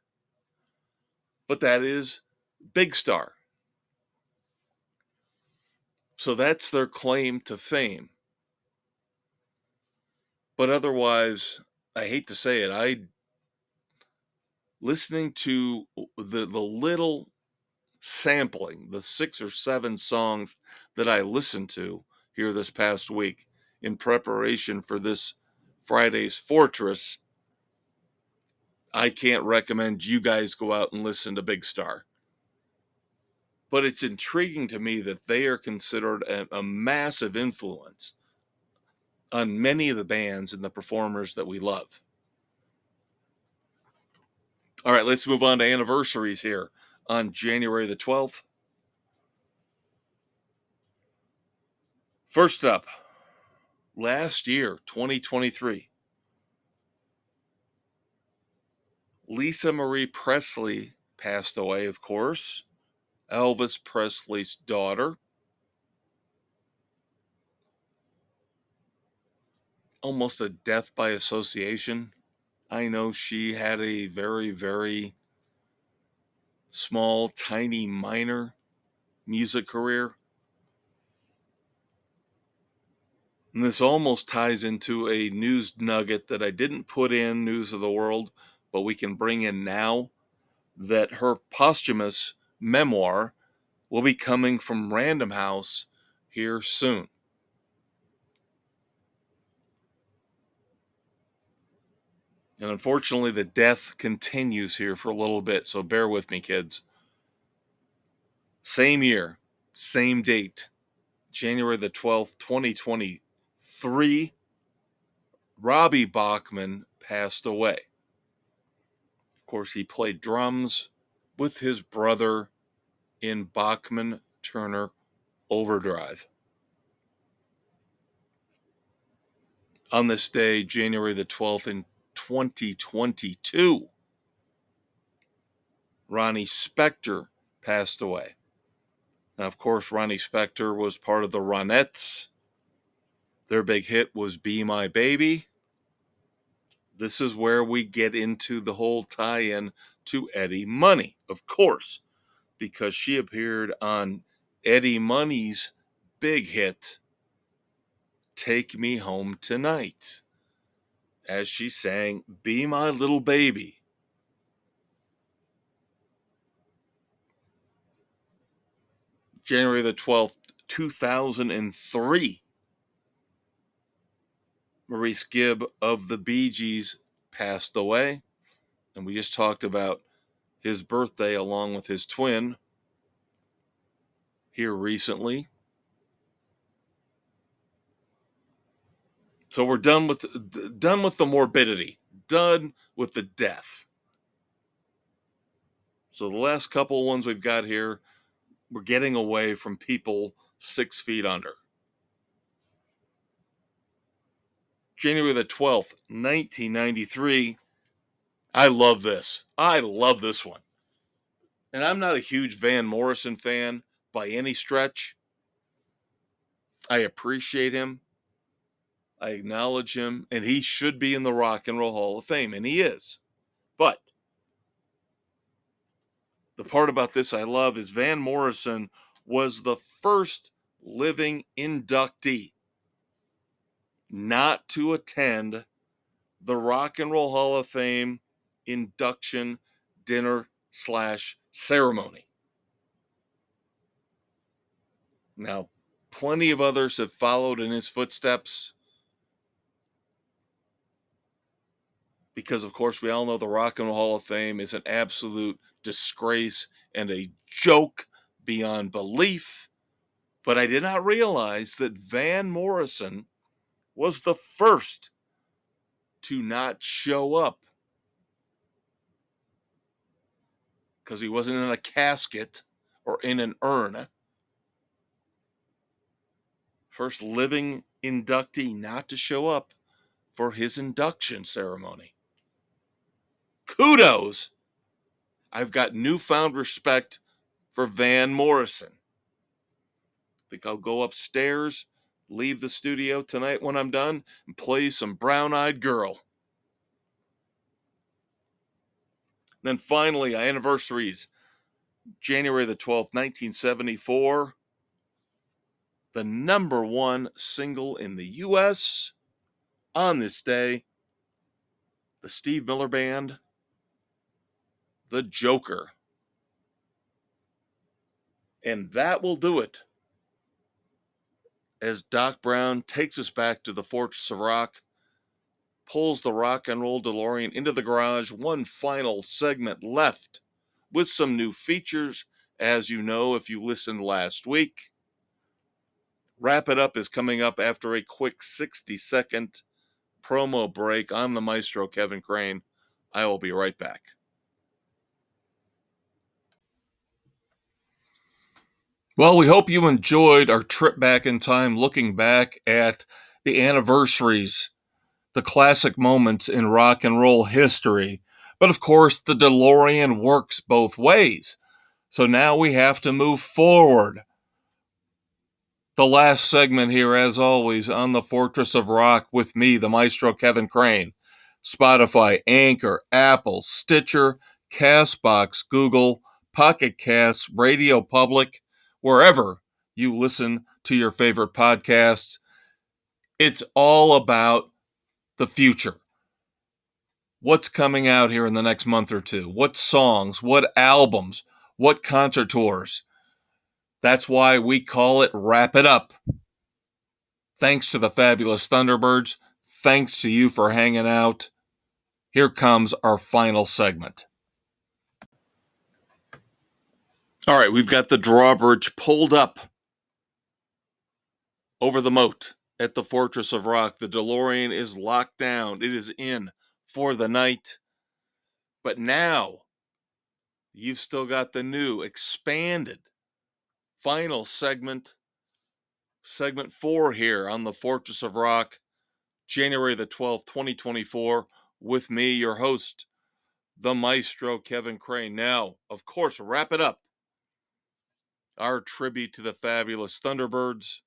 But that is Big Star. So that's their claim to fame. But otherwise, I hate to say it, listening to the little sampling, the 6 or 7 songs that I listened to here this past week in preparation for this Friday's Fortress, I can't recommend you guys go out and listen to Big Star. But it's intriguing to me that they are considered a massive influence on many of the bands and the performers that we love. All right, let's move on to anniversaries here on January the 12th. First up, last year, 2023, Lisa Marie Presley passed away, of course, Elvis Presley's daughter. Almost a death by association. I know she had a very, very small, tiny, minor music career. And this almost ties into a news nugget that I didn't put in News of the World, but we can bring in now, that her posthumous memoir will be coming from Random House here soon. And unfortunately, the death continues here for a little bit, so bear with me, kids. Same year, same date, January the 12th, 2023, Robbie Bachman passed away. Of course, he played drums with his brother in Bachman Turner Overdrive. On this day, January the 12th in 2022, Ronnie Spector passed away. Now, of course, Ronnie Spector was part of the Ronettes. Their big hit was Be My Baby. This is where we get into the whole tie-in to Eddie Money, of course, because she appeared on Eddie Money's big hit, Take Me Home Tonight, as she sang Be My Little Baby. January the 12th, 2003, Maurice Gibb of the Bee Gees passed away. And we just talked about his birthday along with his twin here recently. So we're done with the morbidity, done with the death. So the last couple ones we've got here, we're getting away from people 6 feet under. January the 12th, 1993. I love this. I love this one. And I'm not a huge Van Morrison fan by any stretch. I appreciate him. I acknowledge him, and he should be in the Rock and Roll Hall of Fame, and he is. But the part about this I love is Van Morrison was the first living inductee not to attend the Rock and Roll Hall of Fame induction dinner/ceremony. Now, plenty of others have followed in his footsteps because, of course, we all know the Rock and Roll Hall of Fame is an absolute disgrace and a joke beyond belief. But I did not realize that Van Morrison was the first to not show up because he wasn't in a casket or in an urn. First living inductee not to show up for his induction ceremony. Kudos! I've got newfound respect for Van Morrison. I think I'll go upstairs, leave the studio tonight when I'm done, and play some Brown Eyed Girl. Then finally, anniversaries. January the 12th, 1974. The number one single in the U.S. on this day. The Steve Miller Band, The Joker. And that will do it. As Doc Brown takes us back to the Fortress of Rock, pulls the rock and roll DeLorean into the garage, one final segment left with some new features, as you know if you listened last week. Wrap It Up is coming up after a quick 60-second promo break. I'm the Maestro, Kevin Crane. I will be right back. Well, we hope you enjoyed our trip back in time, looking back at the anniversaries, the classic moments in rock and roll history. But of course, the DeLorean works both ways. So now we have to move forward. The last segment here, as always, on the Fortress of Rock with me, the Maestro Kevin Crane. Spotify, Anchor, Apple, Stitcher, Castbox, Google, Pocket Casts, Radio Public, wherever you listen to your favorite podcasts. It's all about the future. What's coming out here in the next month or two? What songs? What albums? What concert tours? That's why we call it Wrap It Up. Thanks to the fabulous Thunderbirds. Thanks to you for hanging out. Here comes our final segment. All right, we've got the drawbridge pulled up over the moat at the Fortress of Rock. The DeLorean is locked down. It is in for the night. But now you've still got the new expanded final segment 4 here on the Fortress of Rock, January the 12th, 2024, with me, your host, the Maestro Kevin Crane. Now, of course, wrap it up. Our tribute to the fabulous Thunderbirds.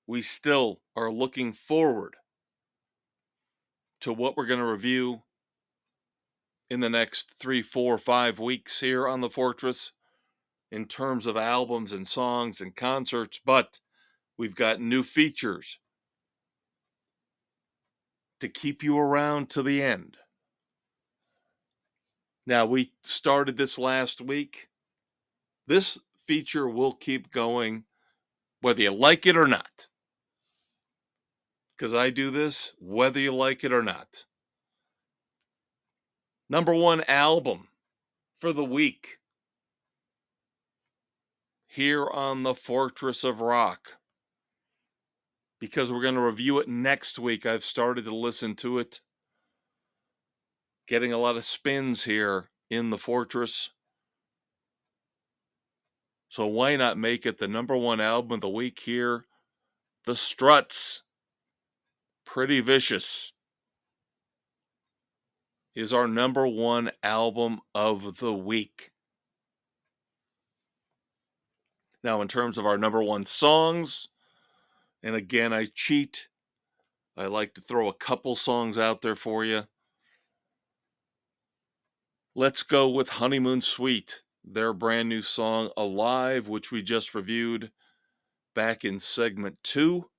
We still are looking forward to what we're going to review in the next 3, 4, 5 weeks here on the Fortress in terms of albums and songs and concerts, but we've got new features to keep you around to the end. Now, we started this last week. This feature will keep going whether you like it or not. Because I do this whether you like it or not. Number 1 album for the week here on the Fortress of Rock. Because we're going to review it next week. I've started to listen to it. Getting a lot of spins here in the Fortress. So why not make it the number 1 album of the week here? The Struts. Pretty Vicious is our number 1 album of the week. Now, in terms of our number 1 songs, and again, I cheat. I like to throw a couple songs out there for you. Let's go with Honeymoon Suite, their brand new song, Alive, which we just reviewed back in segment 2.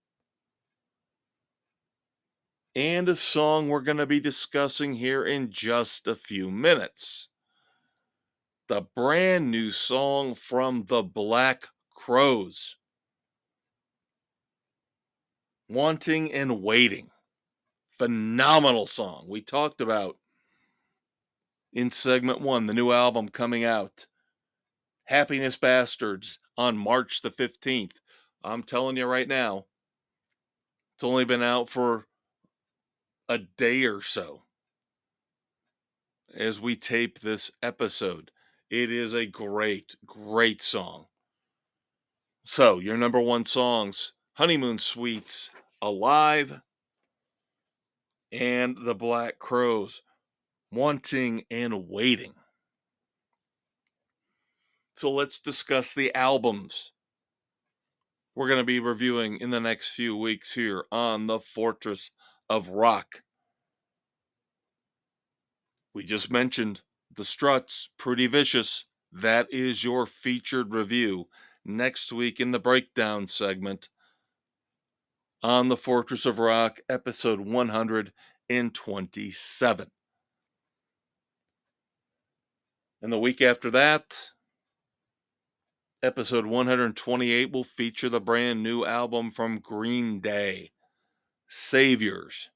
And a song we're going to be discussing here in just a few minutes. The brand new song from the Black Crowes, Wanting and Waiting. Phenomenal song. We talked about in segment 1, the new album coming out, Happiness Bastards, on March the 15th. I'm telling you right now, it's only been out for a day or so as we tape this episode. It is a great, great song. So, your number 1 songs, Honeymoon Suites, Alive, and the Black Crowes, Wanting and Waiting. So let's discuss the albums we're going to be reviewing in the next few weeks here on the Fortress of Rock. We just mentioned The Struts, Pretty Vicious. That is your featured review next week in the breakdown segment on the Fortress of Rock, episode 127. And the week after that, episode 128 will feature the brand new album from Green Day, Saviors.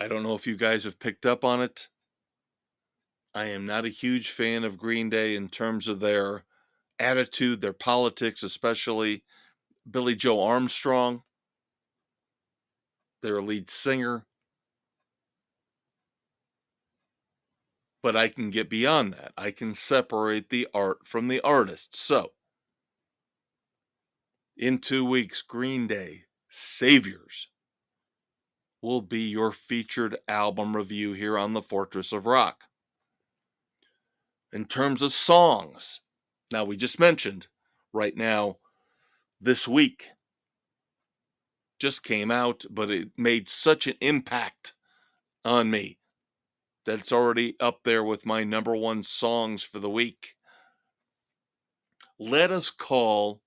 I don't know if you guys have picked up on it. I am not a huge fan of Green Day in terms of their attitude, their politics, especially Billy Joe Armstrong, their lead singer. But I can get beyond that. I can separate the art from the artist. So, In 2 weeks, Green Day, Saviors, will be your featured album review here on the Fortress of Rock. In terms of songs, now we just mentioned, right now, this week just came out, but it made such an impact on me that it's already up there with my number one songs for the week. Let us call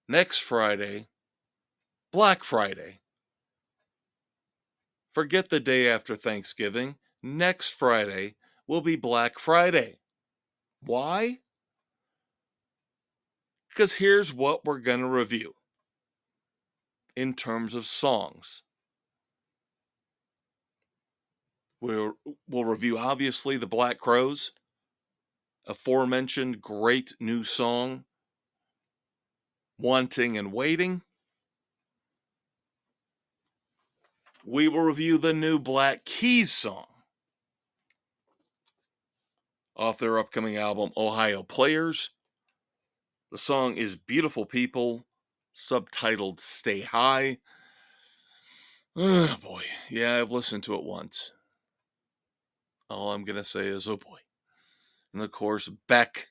next Friday Black Friday. Forget the day after Thanksgiving. Next Friday will be Black Friday. Why? Because here's what we're going to review in terms of songs. We'll review, obviously, the Black Crowes, aforementioned great new song, Wanting and Waiting. We will review the new Black Keys song off their upcoming album, Ohio Players. The song is Beautiful People, subtitled Stay High. Oh boy, yeah, I've listened to it once. All I'm going to say is, oh boy. And of course, Beck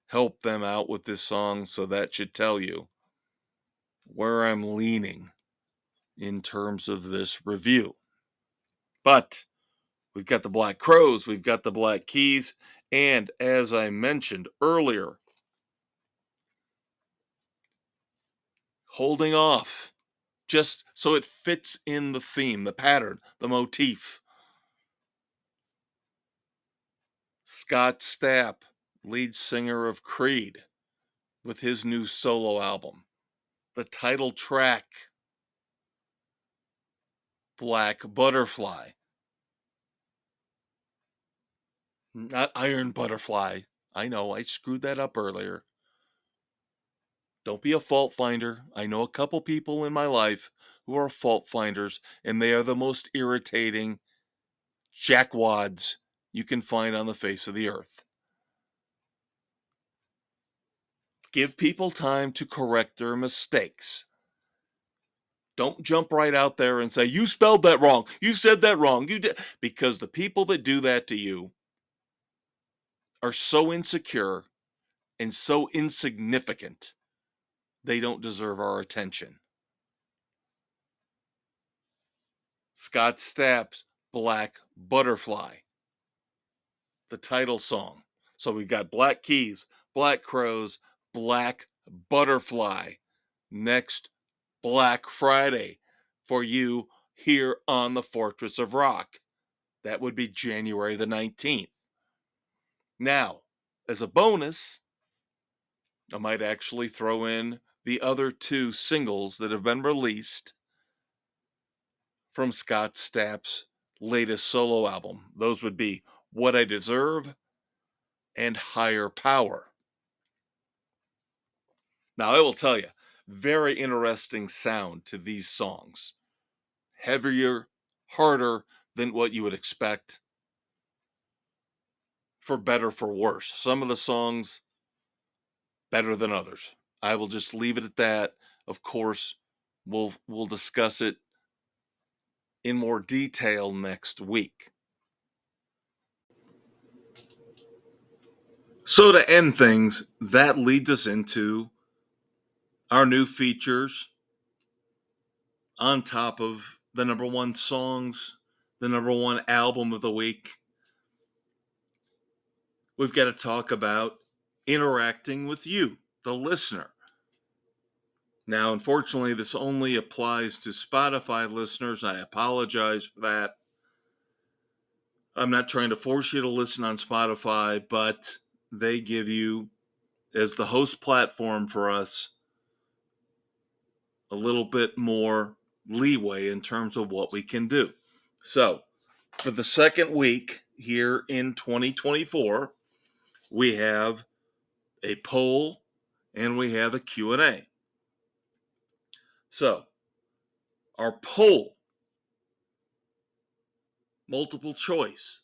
helped them out with this song, so that should tell you where I'm leaning in terms of this review. But we've got the Black Crowes, we've got the Black Keys, and as I mentioned earlier, holding off just so it fits in the theme, the pattern, the motif. Scott Stapp, lead singer of Creed, with his new solo album. The title track, Black Butterfly. Not Iron Butterfly. I know, I screwed that up earlier. Don't be a fault finder. I know a couple people in my life who are fault finders, and they are the most irritating jackwads you can find on the face of the earth. Give people time to correct their mistakes. Don't jump right out there and say, you spelled that wrong. You said that wrong. You did. Because the people that do that to you are so insecure and so insignificant, they don't deserve our attention. Scott Stapp's Black Butterfly, the title song. So we've got Black Keys, Black Crowes, Black Butterfly. Next Black Friday for you here on the Fortress of Rock. That would be January the 19th. Now, as a bonus, I might actually throw in the other two singles that have been released from Scott Stapp's latest solo album. Those would be What I Deserve and Higher Power. Now, I will tell you, very interesting sound to these songs. Heavier, harder than what you would expect, for better, for worse. Some of the songs better than others. I will just leave it at that. Of course, we'll discuss it in more detail next week. So to end things, that leads us into our new features on top of the number one songs, the number one album of the week. We've got to talk about interacting with you, the listener. Now, unfortunately, this only applies to Spotify listeners. I apologize for that. I'm not trying to force you to listen on Spotify, but they give you, as the host platform for us, a little bit more leeway in terms of what we can do. So, for the second week here in 2024, we have a poll and we have a Q&A. So, our poll, multiple choice.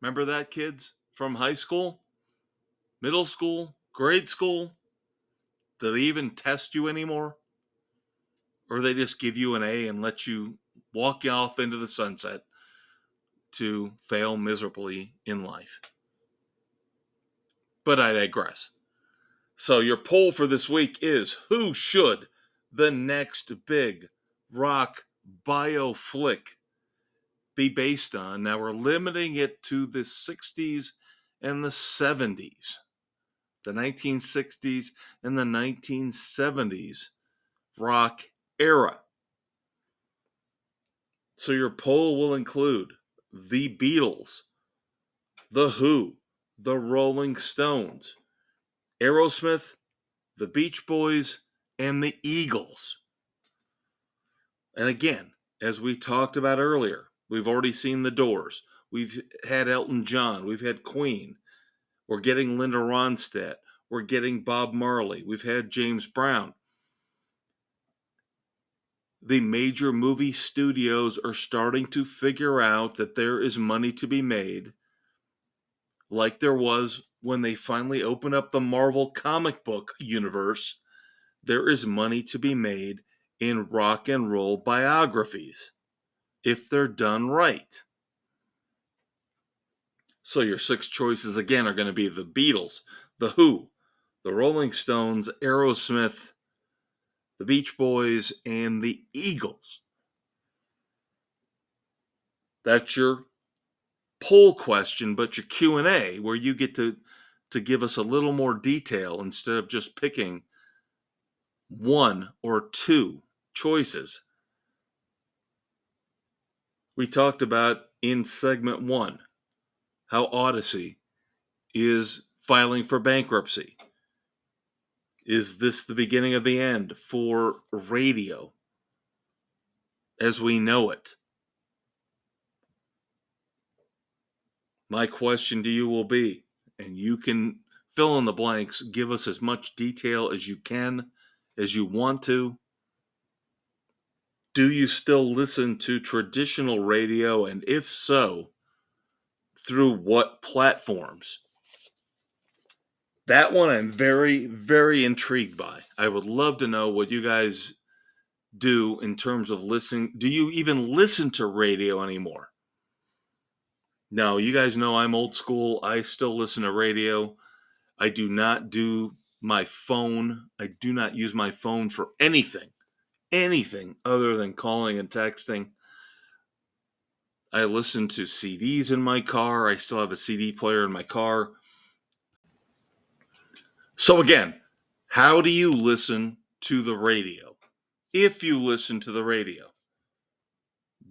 Remember that, kids, from high school, middle school, grade school? Do they even test you anymore? Or they just give you an A and let you walk off into the sunset to fail miserably in life? But I digress. So your poll for this week is, who should the next big rock bio flick be based on? Now we're limiting it to the 60s and the 70s, the 1960s and the 1970s rock era. So your poll will include the Beatles, the Who, the Rolling Stones, Aerosmith, the Beach Boys, and the Eagles. And again, as we talked about earlier, we've already seen the Doors. We've had Elton John. We've had Queen. We're getting Linda Ronstadt. We're getting Bob Marley. We've had James Brown. The major movie studios are starting to figure out that there is money to be made, like there was when they finally opened up the Marvel comic book universe. There is money to be made in rock and roll biographies if they're done right. So your 6 choices again are going to be the Beatles, the Who, the Rolling Stones, Aerosmith, the Beach Boys, and the Eagles. That's your poll question, but your Q&A, where you get to give us a little more detail instead of just picking 1 or 2 choices. We talked about in segment 1 how Odyssey is filing for bankruptcy. Is this the beginning of the end for radio as we know it? My question to you will be, and you can fill in the blanks, give us as much detail as you can, as you want to. Do you still listen to traditional radio? And if so, through what platforms? That one I'm very, very intrigued by. I would love to know what you guys do in terms of listening. Do you even listen to radio anymore? No, you guys know I'm old school. I still listen to radio. I do not do my phone. I do not use my phone for anything other than calling and texting. I listen to CDs in my car. I still have a CD player in my car. So again, how do you listen to the radio? If you listen to the radio,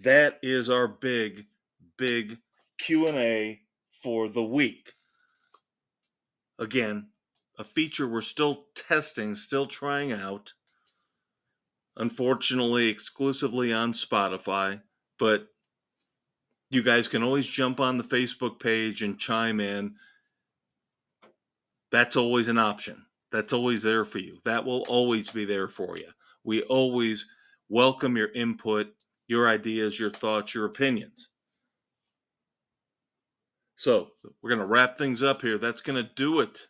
that is our big Q&A for the week. Again, a feature we're still testing, still trying out. Unfortunately, exclusively on Spotify, but you guys can always jump on the Facebook page and chime in. That's always an option. That's always there for you. That will always be there for you. We always welcome your input, your ideas, your thoughts, your opinions. So we're going to wrap things up here. That's going to do it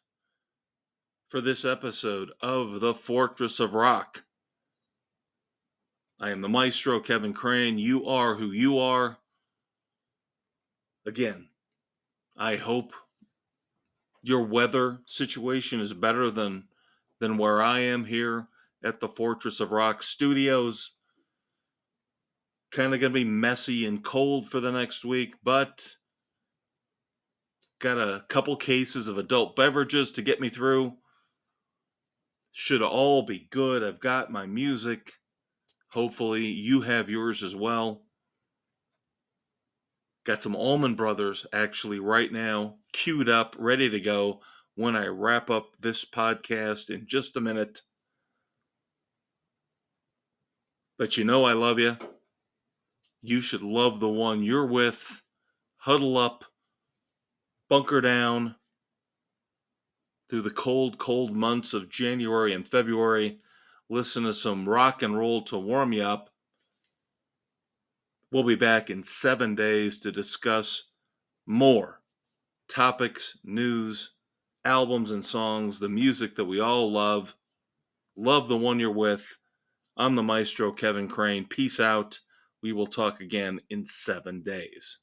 for this episode of The Fortress of Rock. I am the Maestro, Kevin Crane. You are who you are. Again, I hope your weather situation is better than where I am here at the Fortress of Rock Studios. Kind of going to be messy and cold for the next week, but got a couple cases of adult beverages to get me through. Should all be good. I've got my music. Hopefully you have yours as well. Got some Allman Brothers actually right now queued up, ready to go when I wrap up this podcast in just a minute. But you know I love you. You should love the one you're with. Huddle up, bunker down through the cold months of January and February. Listen to some rock and roll to warm you up. We'll be back in 7 days to discuss more topics, news, albums and songs, the music that we all love. Love the one you're with. I'm the Maestro, Kevin Crane. Peace out. We will talk again in 7 days.